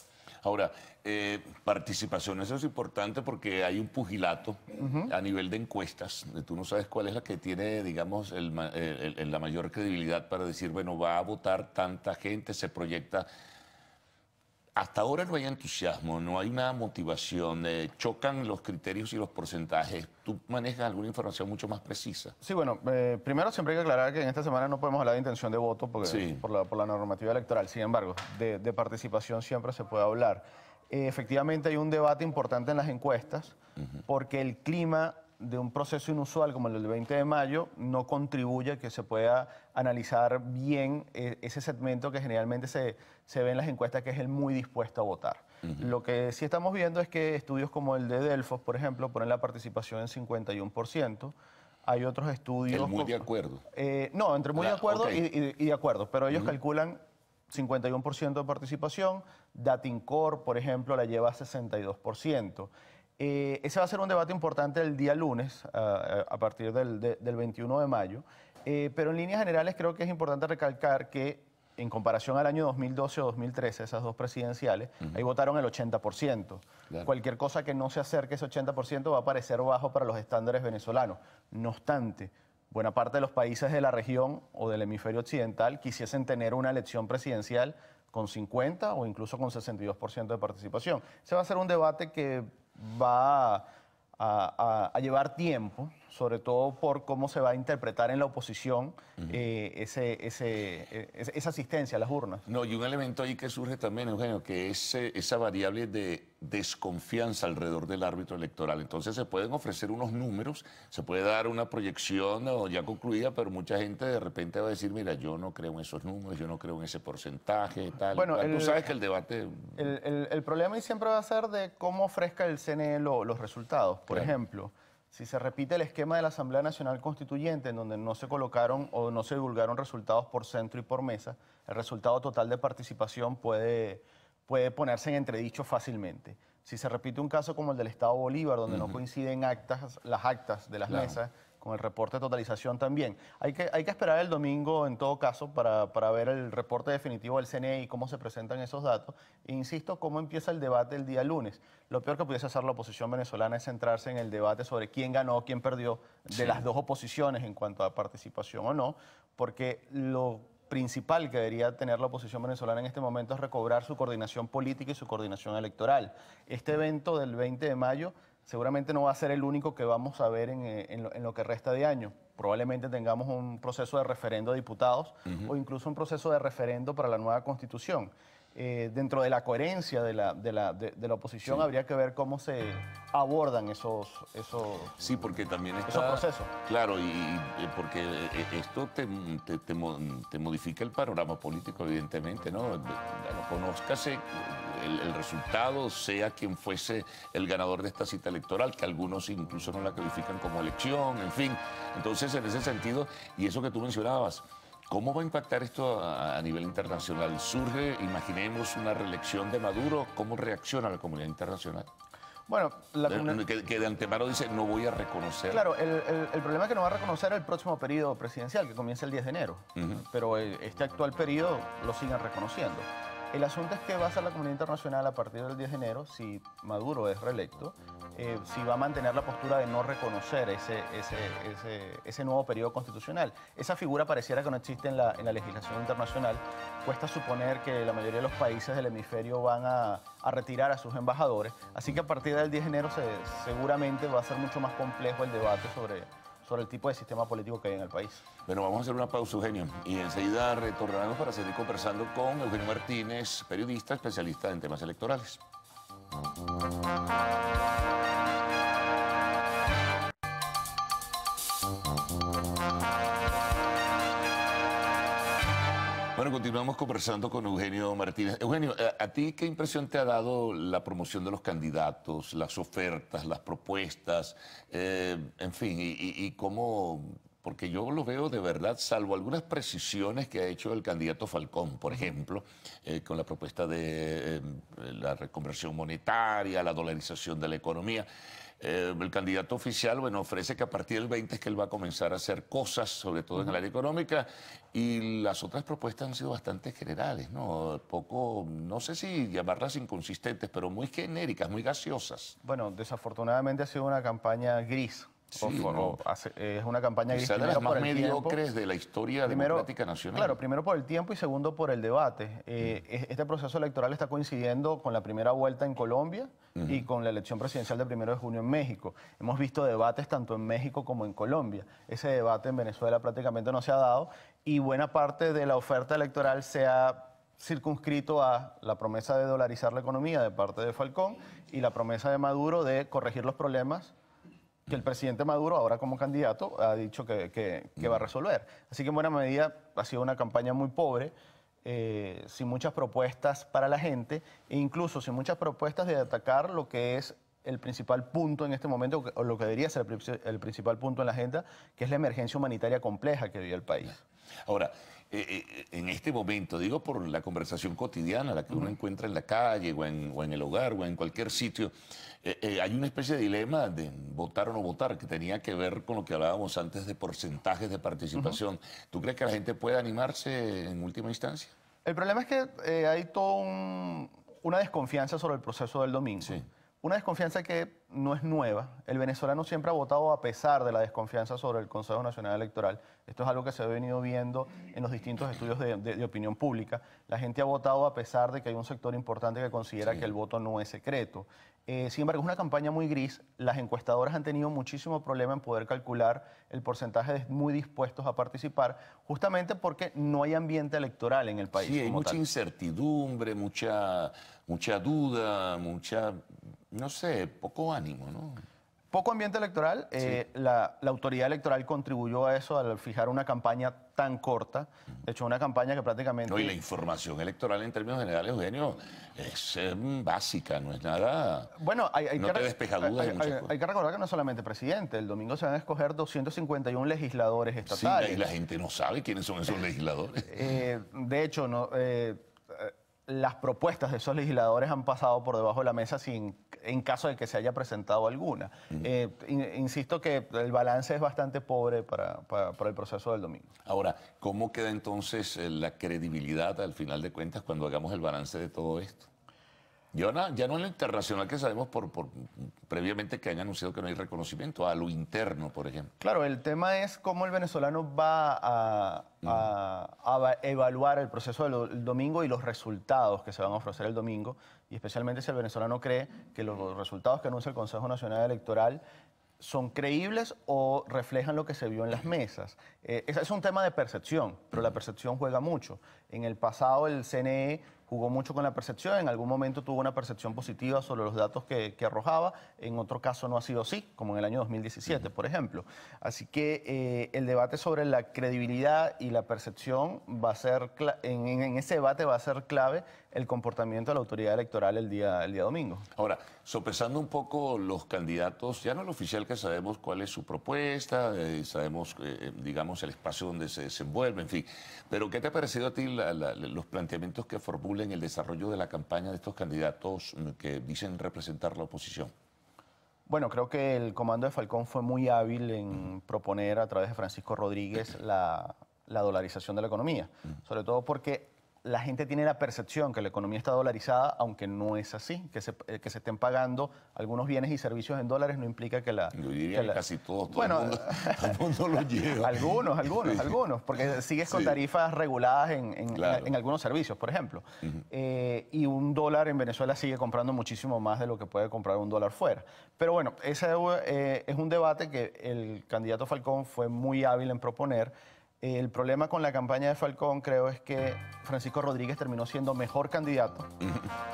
Ahora, participación, eso es importante porque hay un pugilato a nivel de encuestas. Tú no sabes cuál es la que tiene, digamos, la mayor credibilidad para decir, bueno, va a votar tanta gente, se proyecta. Hasta ahora no hay entusiasmo, no hay una motivación, chocan los criterios y los porcentajes. ¿Tú manejas alguna información mucho más precisa? Sí, bueno, primero siempre hay que aclarar que en esta semana no podemos hablar de intención de voto porque, por la normativa electoral. Sin embargo, de participación siempre se puede hablar. Efectivamente hay un debate importante en las encuestas porque el clima de un proceso inusual como el del 20 de mayo no contribuye a que se pueda analizar bien ese segmento que generalmente se ve en las encuestas, que es el muy dispuesto a votar. Lo que sí estamos viendo es que estudios como el de Delfos, por ejemplo, ponen la participación en 51%. Hay otros estudios... El muy de acuerdo. No, entre muy de acuerdo y de acuerdo, pero ellos calculan 51% de participación. Datincorp, por ejemplo, la lleva a 62%. Ese va a ser un debate importante el día lunes, a partir del 21 de mayo. Pero en líneas generales creo que es importante recalcar que en comparación al año 2012 o 2013, esas dos presidenciales, ahí votaron el 80%. Claro. Cualquier cosa que no se acerque a ese 80% va a parecer bajo para los estándares venezolanos. No obstante, buena parte de los países de la región o del hemisferio occidental quisiesen tener una elección presidencial con 50 o incluso con 62% de participación. Ese va a ser un debate que va a llevar tiempo, sobre todo por cómo se va a interpretar en la oposición esa asistencia a las urnas. No, y un elemento ahí que surge también, Eugenio, que es esa variable de desconfianza alrededor del árbitro electoral. Entonces se pueden ofrecer unos números, se puede dar una proyección ya concluida, pero mucha gente de repente va a decir, mira, yo no creo en esos números, yo no creo en ese porcentaje, tal. Bueno, tú sabes que el debate... El problema ahí siempre va a ser de cómo ofrezca el CNE los resultados. Por ejemplo, si se repite el esquema de la Asamblea Nacional Constituyente, en donde no se colocaron o no se divulgaron resultados por centro y por mesa, el resultado total de participación puede ponerse en entredicho fácilmente. Si se repite un caso como el del Estado Bolívar, donde no coinciden las actas de las mesas, con el reporte de totalización también. Hay que esperar el domingo, en todo caso, para ver el reporte definitivo del CNE y cómo se presentan esos datos. E insisto, cómo empieza el debate el día lunes. Lo peor que pudiese hacer la oposición venezolana es centrarse en el debate sobre quién ganó, quién perdió de las dos oposiciones en cuanto a participación o no, porque lo principal que debería tener la oposición venezolana en este momento es recobrar su coordinación política y su coordinación electoral. Este evento del 20 de mayo seguramente no va a ser el único que vamos a ver en lo que resta de año. Probablemente tengamos un proceso de referendo de diputados o incluso un proceso de referendo para la nueva Constitución. Dentro de la coherencia de la oposición habría que ver cómo se abordan esos porque también está, esos procesos. Claro, y porque esto te modifica el panorama político, evidentemente, ¿no? Conózcase el resultado, sea quien fuese el ganador de esta cita electoral, que algunos incluso no la califican como elección, en fin. Entonces, en ese sentido, y eso que tú mencionabas, ¿cómo va a impactar esto a nivel internacional? Surge, imaginemos, una reelección de Maduro, ¿cómo reacciona la comunidad internacional? Bueno, que de antemano dice, no voy a reconocer. Claro, el problema es que no va a reconocer el próximo periodo presidencial, que comienza el 10 de enero. Pero este actual periodo lo siguen reconociendo. El asunto es que va a ser la comunidad internacional a partir del 10 de enero, si Maduro es reelecto, si va a mantener la postura de no reconocer ese nuevo periodo constitucional. Esa figura pareciera que no existe en la legislación internacional. Cuesta suponer que la mayoría de los países del hemisferio van a retirar a sus embajadores. Así que a partir del 10 de enero seguramente va a ser mucho más complejo el debate sobre el tipo de sistema político que hay en el país. Bueno, vamos a hacer una pausa, Eugenio, y enseguida retornaremos para seguir conversando con Eugenio Martínez, periodista, especialista en temas electorales. Bueno, continuamos conversando con Eugenio Martínez. Eugenio, ¿a ti qué impresión te ha dado la promoción de los candidatos, las ofertas, las propuestas, en fin, y cómo...? Porque yo lo veo de verdad, salvo algunas precisiones que ha hecho el candidato Falcón, por ejemplo, con la propuesta de la reconversión monetaria, la dolarización de la economía. El candidato oficial, bueno, ofrece que a partir del 20 es que él va a comenzar a hacer cosas, sobre todo en el área económica, y las otras propuestas han sido bastante generales, ¿no? Poco, no sé si llamarlas inconsistentes, pero muy genéricas, muy gaseosas. Bueno, desafortunadamente ha sido una campaña gris. Sí, es una campaña gris. Quizá de las más mediocres de la historia democrática nacional. Claro, primero por el tiempo y segundo por el debate. Este proceso electoral está coincidiendo con la primera vuelta en Colombia y con la elección presidencial del 1 de junio en México. Hemos visto debates tanto en México como en Colombia. Ese debate en Venezuela prácticamente no se ha dado y buena parte de la oferta electoral se ha circunscrito a la promesa de dolarizar la economía de parte de Falcón y la promesa de Maduro de corregir los problemas que el presidente Maduro, ahora como candidato, ha dicho que va a resolver. Así que en buena medida ha sido una campaña muy pobre, sin muchas propuestas para la gente e incluso sin muchas propuestas de atacar lo que es el principal punto en este momento, o lo que debería ser el principal punto en la agenda, que es la emergencia humanitaria compleja que vive el país. Ahora, en este momento, digo por la conversación cotidiana, la que uno encuentra en la calle o en el hogar o en cualquier sitio, hay una especie de dilema de votar o no votar, que tenía que ver con lo que hablábamos antes de porcentajes de participación. ¿Tú crees que la gente puede animarse en última instancia? El problema es que hay toda una desconfianza sobre el proceso del domingo. Sí. Una desconfianza que no es nueva. El venezolano siempre ha votado a pesar de la desconfianza sobre el Consejo Nacional Electoral. Esto es algo que se ha venido viendo en los distintos estudios de opinión pública. La gente ha votado a pesar de que hay un sector importante que considera que el voto no es secreto. Sin embargo, es una campaña muy gris. Las encuestadoras han tenido muchísimo problema en poder calcular el porcentaje de muy dispuestos a participar, justamente porque no hay ambiente electoral en el país. Sí, hay mucha incertidumbre, mucha duda, no sé, poco ánimo, ¿no? Poco ambiente electoral. La autoridad electoral contribuyó a eso al fijar una campaña tan corta. De hecho, una campaña que prácticamente... No, y la información electoral en términos generales, Eugenio, es básica, no es nada... Bueno, no te despeja dudas. Hay que recordar que no es solamente presidente. El domingo se van a escoger 251 legisladores estatales. Sí, y la gente no sabe quiénes son esos legisladores. De hecho, las propuestas de esos legisladores han pasado por debajo de la mesa en caso de que se haya presentado alguna. Insisto que el balance es bastante pobre para el proceso del domingo. Ahora, ¿cómo queda entonces la credibilidad al final de cuentas cuando hagamos el balance de todo esto? Ya no en lo internacional, que sabemos previamente que han anunciado que no hay reconocimiento, a lo interno, por ejemplo. Claro, el tema es cómo el venezolano va a evaluar el proceso del domingo y los resultados que se van a ofrecer el domingo, y especialmente si el venezolano cree que los resultados que anuncia el Consejo Nacional Electoral son creíbles o reflejan lo que se vio en las mesas. Es un tema de percepción, pero la percepción juega mucho. En el pasado el CNE jugó mucho con la percepción, en algún momento tuvo una percepción positiva sobre los datos que arrojaba, en otro caso no ha sido así, como en el año 2017, por ejemplo. Así que el debate sobre la credibilidad y la percepción va a ser, en ese debate va a ser clave el comportamiento de la autoridad electoral el día domingo. Ahora, sopesando un poco los candidatos, ya no el oficial, que sabemos cuál es su propuesta, sabemos, digamos, el espacio donde se desenvuelve, en fin. Pero, ¿qué te ha parecido a ti los planteamientos que formulan el desarrollo de la campaña de estos candidatos que dicen representar la oposición? Bueno, creo que el comando de Falcón fue muy hábil en proponer a través de Francisco Rodríguez la dolarización de la economía, sobre todo porque la gente tiene la percepción que la economía está dolarizada, aunque no es así. Que se estén pagando algunos bienes y servicios en dólares no implica que la... Yo diría que casi todos, bueno, el mundo lo lleva. Algunos, porque sigues con tarifas reguladas en algunos servicios, por ejemplo. Y un dólar en Venezuela sigue comprando muchísimo más de lo que puede comprar un dólar fuera. Pero bueno, ese es un debate que el candidato Falcón fue muy hábil en proponer. El problema con la campaña de Falcón, creo, es que Francisco Rodríguez terminó siendo mejor candidato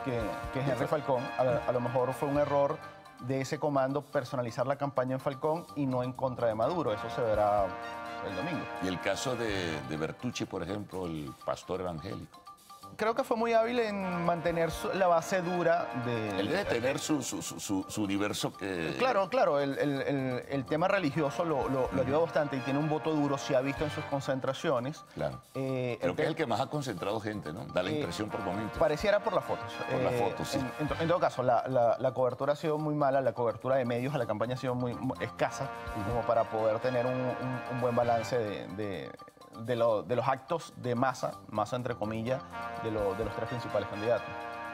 que Henry Falcón. A lo mejor fue un error de ese comando personalizar la campaña en Falcón y no en contra de Maduro. Eso se verá el domingo. Y el caso de Bertucci, por ejemplo, el pastor evangélico. Creo que fue muy hábil en mantener la base dura de... Él debe tener su universo que... Claro, el tema religioso lo ayuda bastante y tiene un voto duro, se ha visto en sus concentraciones. Claro. Creo que es el que más ha concentrado gente, ¿no? Da la impresión por momentos. Pareciera por las fotos. Por las fotos, sí. En todo caso, la cobertura ha sido muy mala, la cobertura de medios a la campaña ha sido muy escasa, como para poder tener un buen balance de los actos de masa entre comillas, de los tres principales candidatos.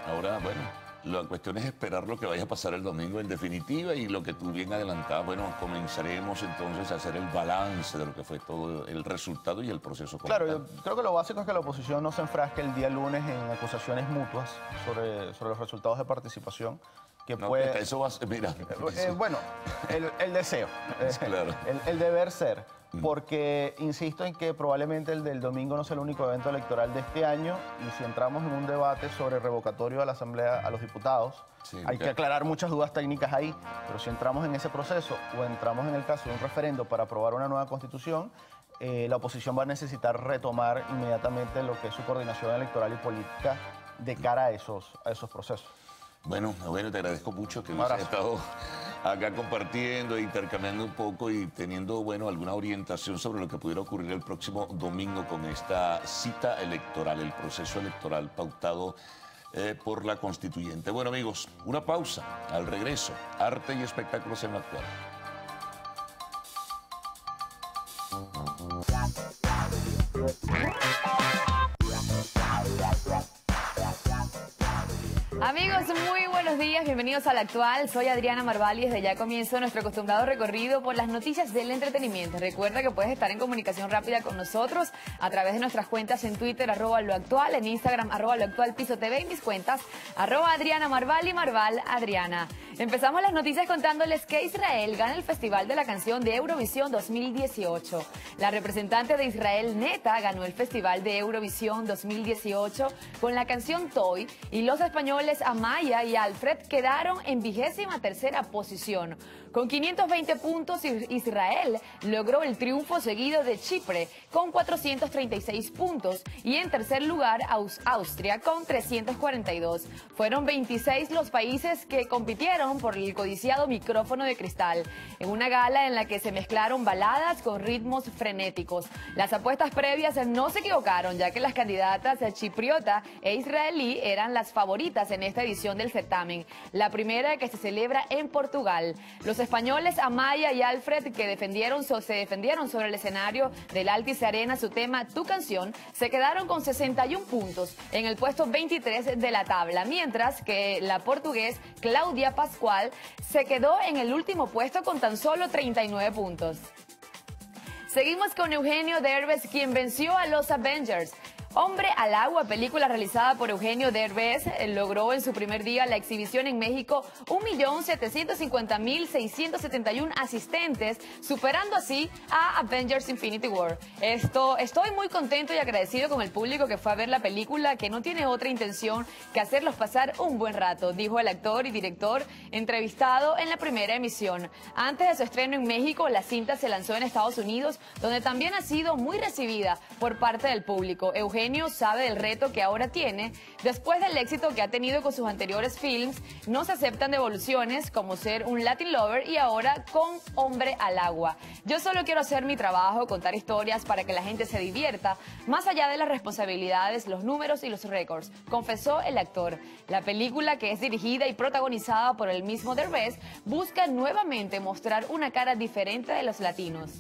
Ahora, bueno, la cuestión es esperar lo que vaya a pasar el domingo en definitiva, y lo que tú bien adelantabas, bueno, comenzaremos entonces a hacer el balance de lo que fue todo el resultado y el proceso completo. Claro, yo creo que lo básico es que la oposición no se enfrasque el día lunes en acusaciones mutuas sobre los resultados de participación. Eso va a ser, mira. Bueno, el deseo, claro. el deber ser. porque insisto en que probablemente el del domingo no sea el único evento electoral de este año, y si entramos en un debate sobre revocatorio a la Asamblea, a los diputados, hay que aclarar muchas dudas técnicas ahí, pero si entramos en ese proceso o entramos en el caso de un referendo para aprobar una nueva constitución, la oposición va a necesitar retomar inmediatamente lo que es su coordinación electoral y política de cara a esos procesos. Bueno, te agradezco mucho que hayas estado acá compartiendo e intercambiando un poco y teniendo, alguna orientación sobre lo que pudiera ocurrir el próximo domingo con esta cita electoral, el proceso electoral pautado por la constituyente. Bueno, amigos, una pausa. Al regreso, arte y espectáculos en lo actual. Amigos, muy buenos días, bienvenidos al Actual. Soy Adriana Marval y desde ya comienzo nuestro acostumbrado recorrido por las noticias del entretenimiento. Recuerda que puedes estar en comunicación rápida con nosotros a través de nuestras cuentas en Twitter, @loactual, en Instagram, @loactual_piso_tv, y mis cuentas, @Adriana Marval y Marval Adriana. Empezamos las noticias contándoles que Israel gana el Festival de la Canción de Eurovisión 2018. La representante de Israel, Neta, ganó el Festival de Eurovisión 2018 con la canción Toy, y los españoles Amaya y Alfred quedaron en 23ª posición. Con 520 puntos, Israel logró el triunfo, seguido de Chipre con 436 puntos y en tercer lugar Austria con 342. Fueron 26 los países que compitieron por el codiciado micrófono de cristal, en una gala en la que se mezclaron baladas con ritmos frenéticos. Las apuestas previas no se equivocaron, ya que las candidatas chipriota e israelí eran las favoritas en esta edición del certamen, la primera que se celebra en Portugal. Los españoles Amaya y Alfred, que se defendieron sobre el escenario del Altice Arena su tema Tu Canción, se quedaron con 61 puntos en el puesto 23 de la tabla, mientras que la portugués Claudia Pascual se quedó en el último puesto con tan solo 39 puntos. Seguimos con Eugenio Derbez, quien venció a los Avengers. Hombre al Agua, película realizada por Eugenio Derbez, logró en su primer día la exhibición en México 1.750.671 asistentes, superando así a Avengers Infinity War. Estoy muy contento y agradecido con el público que fue a ver la película, que no tiene otra intención que hacerlos pasar un buen rato, dijo el actor y director entrevistado en la primera emisión. Antes de su estreno en México, la cinta se lanzó en Estados Unidos, donde también ha sido muy recibida por parte del público. Eugenio sabe del reto que ahora tiene. Después del éxito que ha tenido con sus anteriores films, no se aceptan devoluciones, como ser un Latin Lover y ahora con Hombre al Agua. Yo solo quiero hacer mi trabajo, contar historias para que la gente se divierta, más allá de las responsabilidades, los números y los récords, confesó el actor. La película, que es dirigida y protagonizada por el mismo Derbez, busca nuevamente mostrar una cara diferente de los latinos.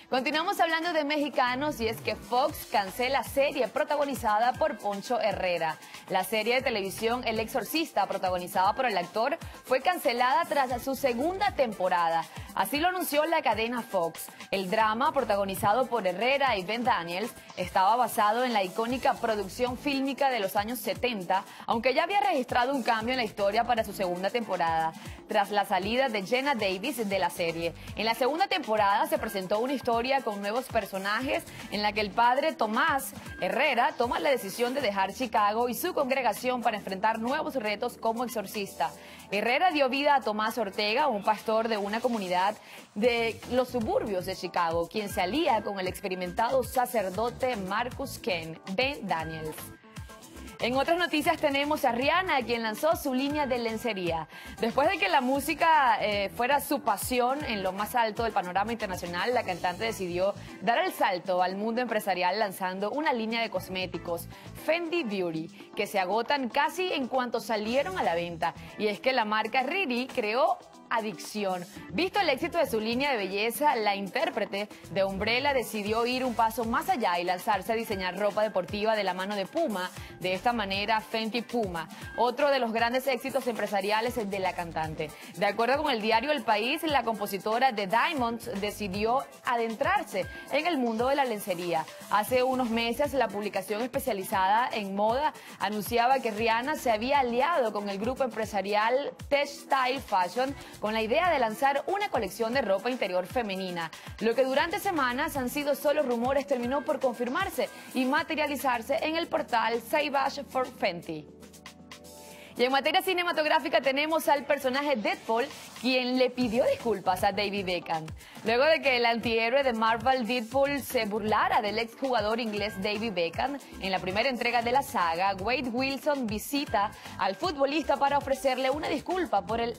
Continuamos hablando de mexicanos, y es que Fox cancela serie protagonizada por Poncho Herrera. La serie de televisión El Exorcista, protagonizada por el actor, fue cancelada tras su segunda temporada. Así lo anunció la cadena Fox. El drama, protagonizado por Herrera y Ben Daniels, estaba basado en la icónica producción fílmica de los años 70, aunque ya había registrado un cambio en la historia para su segunda temporada, tras la salida de Jenna Davis de la serie. En la segunda temporada se presentó una historia con nuevos personajes en la que el padre Tomás Herrera toma la decisión de dejar Chicago y su congregación para enfrentar nuevos retos como exorcista. Herrera dio vida a Tomás Ortega, un pastor de una comunidad de los suburbios de Chicago, quien se alía con el experimentado sacerdote Marcus Ken, Ben Daniels. En otras noticias tenemos a Rihanna, quien lanzó su línea de lencería. Después de que la música fuera su pasión en lo más alto del panorama internacional, la cantante decidió dar el salto al mundo empresarial lanzando una línea de cosméticos, Fenty Beauty, que se agotan casi en cuanto salieron a la venta. Y es que la marca Riri creó adicción. Visto el éxito de su línea de belleza, la intérprete de Umbrella decidió ir un paso más allá y lanzarse a diseñar ropa deportiva de la mano de Puma. De esta manera, Fenty Puma, otro de los grandes éxitos empresariales de la cantante. De acuerdo con el diario El País, la compositora de Diamonds decidió adentrarse en el mundo de la lencería. Hace unos meses, la publicación especializada en moda anunciaba que Rihanna se había aliado con el grupo empresarial Textile Fashion con la idea de lanzar una colección de ropa interior femenina. Lo que durante semanas han sido solo rumores terminó por confirmarse y materializarse en el portal Savage for Fenty. Y en materia cinematográfica tenemos al personaje Deadpool, quien le pidió disculpas a David Beckham. Luego de que el antihéroe de Marvel Deadpool se burlara del exjugador inglés David Beckham en la primera entrega de la saga, Wade Wilson visita al futbolista para ofrecerle una disculpa por el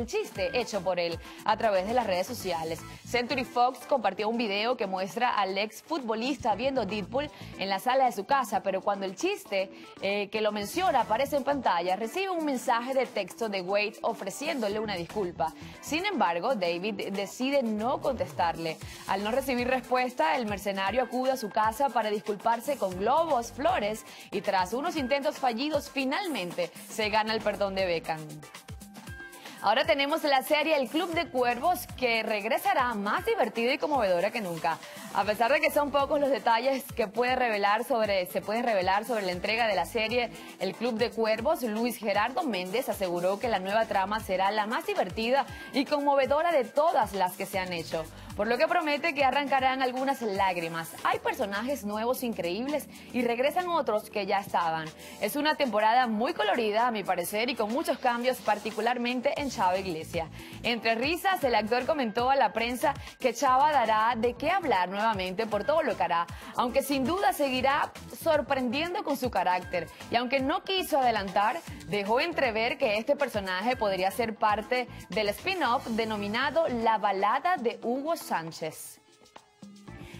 chiste hecho por él a través de las redes sociales. Century Fox compartió un video que muestra al exfutbolista viendo Deadpool en la sala de su casa, pero cuando el chiste que lo menciona aparece en pantalla, recibe un mensaje de texto de Wade ofreciéndole una disculpa. Sin embargo, David decide no contestarle. Al no recibir respuesta, el mercenario acude a su casa para disculparse con globos, flores y tras unos intentos fallidos, finalmente se gana el perdón de Beckham. Ahora tenemos la serie El Club de Cuervos, que regresará más divertida y conmovedora que nunca. A pesar de que son pocos los detalles que se pueden revelar sobre la entrega de la serie El Club de Cuervos, Luis Gerardo Méndez aseguró que la nueva trama será la más divertida y conmovedora de todas las que se han hecho, por lo que promete que arrancarán algunas lágrimas. Hay personajes nuevos increíbles y regresan otros que ya estaban. Es una temporada muy colorida, a mi parecer, y con muchos cambios, particularmente en Chava Iglesias. Entre risas, el actor comentó a la prensa que Chava dará de qué hablar nuevamente por todo lo que hará, aunque sin duda seguirá sorprendiendo con su carácter. Y aunque no quiso adelantar, dejó entrever que este personaje podría ser parte del spin-off denominado La Balada de Hugo Sánchez.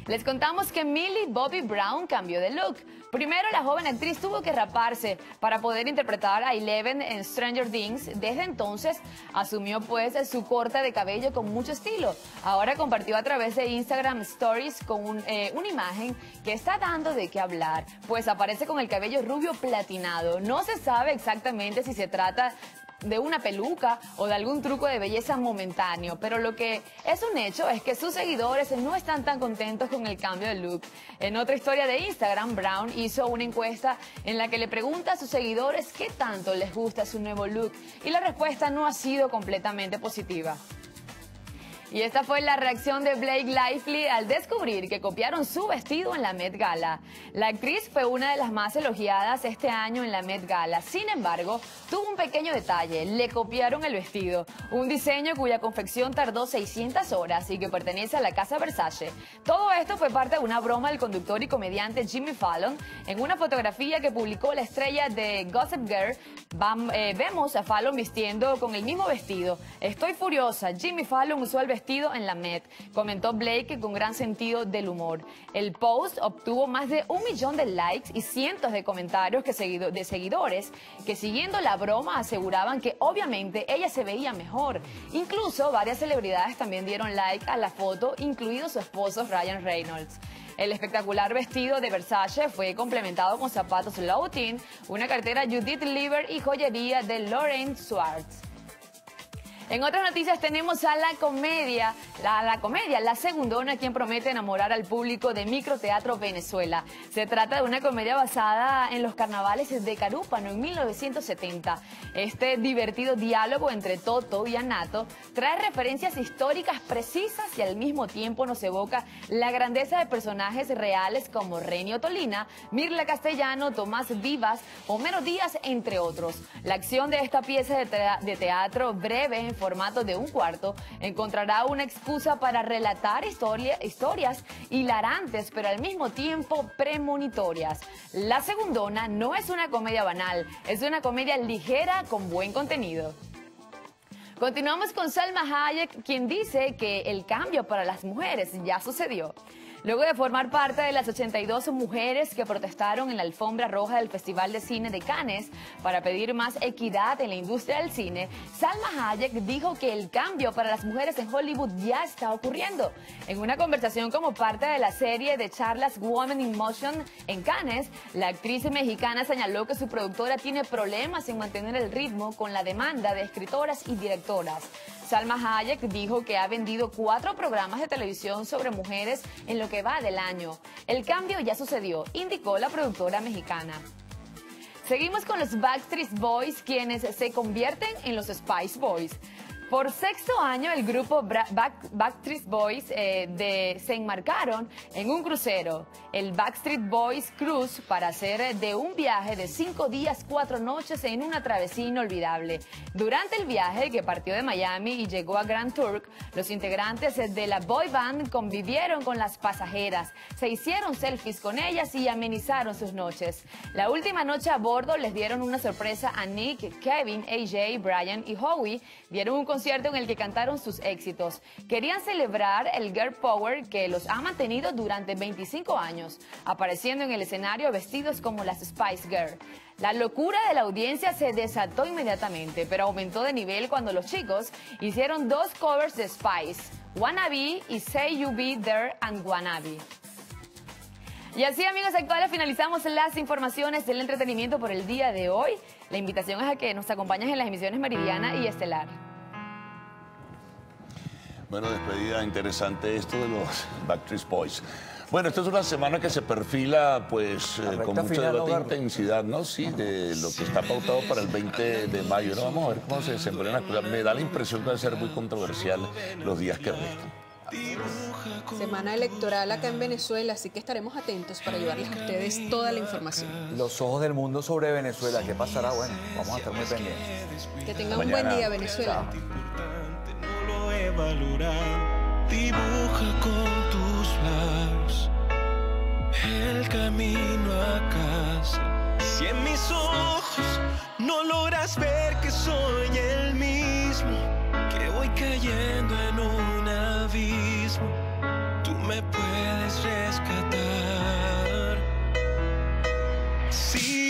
Les contamos que Millie Bobby Brown cambió de look. Primero, la joven actriz tuvo que raparse para poder interpretar a Eleven en Stranger Things. Desde entonces, asumió pues su corte de cabello con mucho estilo. Ahora compartió a través de Instagram Stories con una imagen que está dando de qué hablar, pues aparece con el cabello rubio platinado. No se sabe exactamente si se trata de una peluca o de algún truco de belleza momentáneo, pero lo que es un hecho es que sus seguidores no están tan contentos con el cambio de look. En otra historia de Instagram, Brown hizo una encuesta en la que le pregunta a sus seguidores qué tanto les gusta su nuevo look, y la respuesta no ha sido completamente positiva. Y esta fue la reacción de Blake Lively al descubrir que copiaron su vestido en la Met Gala. La actriz fue una de las más elogiadas este año en la Met Gala. Sin embargo, tuvo un pequeño detalle: le copiaron el vestido, un diseño cuya confección tardó 600 horas y que pertenece a la casa Versace. Todo esto fue parte de una broma del conductor y comediante Jimmy Fallon. En una fotografía que publicó la estrella de Gossip Girl, vemos a Fallon vistiendo con el mismo vestido. Estoy furiosa, Jimmy Fallon usó el vestido en la Met, comentó Blake con gran sentido del humor. El post obtuvo más de 1 millón de likes y cientos de comentarios de seguidores que, siguiendo la broma, aseguraban que obviamente ella se veía mejor. Incluso varias celebridades también dieron like a la foto, incluido su esposo Ryan Reynolds. El espectacular vestido de Versace fue complementado con zapatos Louboutin, una cartera Judith Lieber y joyería de Laurent Schwartz. En otras noticias tenemos a la comedia La Segundona, quien promete enamorar al público de Microteatro Venezuela. Se trata de una comedia basada en los carnavales de Carúpano en 1970. Este divertido diálogo entre Toto y Anato trae referencias históricas precisas y al mismo tiempo nos evoca la grandeza de personajes reales como Renio Tolina, Mirla Castellano, Tomás Vivas, Homero Díaz, entre otros. La acción de esta pieza de teatro breve en formato de un cuarto encontrará una excusa para relatar historias hilarantes, pero al mismo tiempo premonitorias. La Segundona no es una comedia banal, es una comedia ligera con buen contenido. Continuamos con Salma Hayek, quien dice que el cambio para las mujeres ya sucedió. Luego de formar parte de las 82 mujeres que protestaron en la alfombra roja del Festival de Cine de Cannes para pedir más equidad en la industria del cine, Salma Hayek dijo que el cambio para las mujeres en Hollywood ya está ocurriendo. En una conversación como parte de la serie de charlas Women in Motion en Cannes, la actriz mexicana señaló que su productora tiene problemas en mantener el ritmo con la demanda de escritoras y directoras. Salma Hayek dijo que ha vendido 4 programas de televisión sobre mujeres en lo que va del año. El cambio ya sucedió, indicó la productora mexicana. Seguimos con los Backstreet Boys, quienes se convierten en los Spice Boys. Por sexto año, el grupo Backstreet Boys se enmarcaron en un crucero, el Backstreet Boys Cruise, para hacer de un viaje de 5 días, 4 noches en una travesía inolvidable. Durante el viaje, que partió de Miami y llegó a Grand Turk, los integrantes de la boy band convivieron con las pasajeras, se hicieron selfies con ellas y amenizaron sus noches. La última noche a bordo les dieron una sorpresa a Nick, Kevin, AJ, Brian y Howie. Dieron un concierto en el que cantaron sus éxitos. Querían celebrar el girl power que los ha mantenido durante 25 años, apareciendo en el escenario vestidos como las Spice Girls. La locura de la audiencia se desató inmediatamente, pero aumentó de nivel cuando los chicos hicieron 2 covers de Spice, Wannabe y Say You Be There and Wannabe. Y así, amigos actuales, finalizamos las informaciones del entretenimiento por el día de hoy. La invitación es a que nos acompañes en las emisiones Meridiana y Estelar. Bueno, despedida interesante esto de los Backstreet Boys. Bueno, esta es una semana que se perfila pues con mucho debate e intensidad, ¿no? Sí, de lo que está pautado para el 20 de mayo. ¿No? Vamos a ver cómo se desenvuelven las cosas. Me da la impresión que va a ser muy controversial los días que restan. Semana electoral acá en Venezuela, así que estaremos atentos para llevarles a ustedes toda la información. Los ojos del mundo sobre Venezuela, ¿qué pasará? Bueno, vamos a estar muy pendientes. Que tengan un buen día, Venezuela. Dibuja con tus labios el camino a casa. Si en mis ojos no logras ver que soy el mismo, que voy cayendo en un abismo, tú me puedes rescatar. Si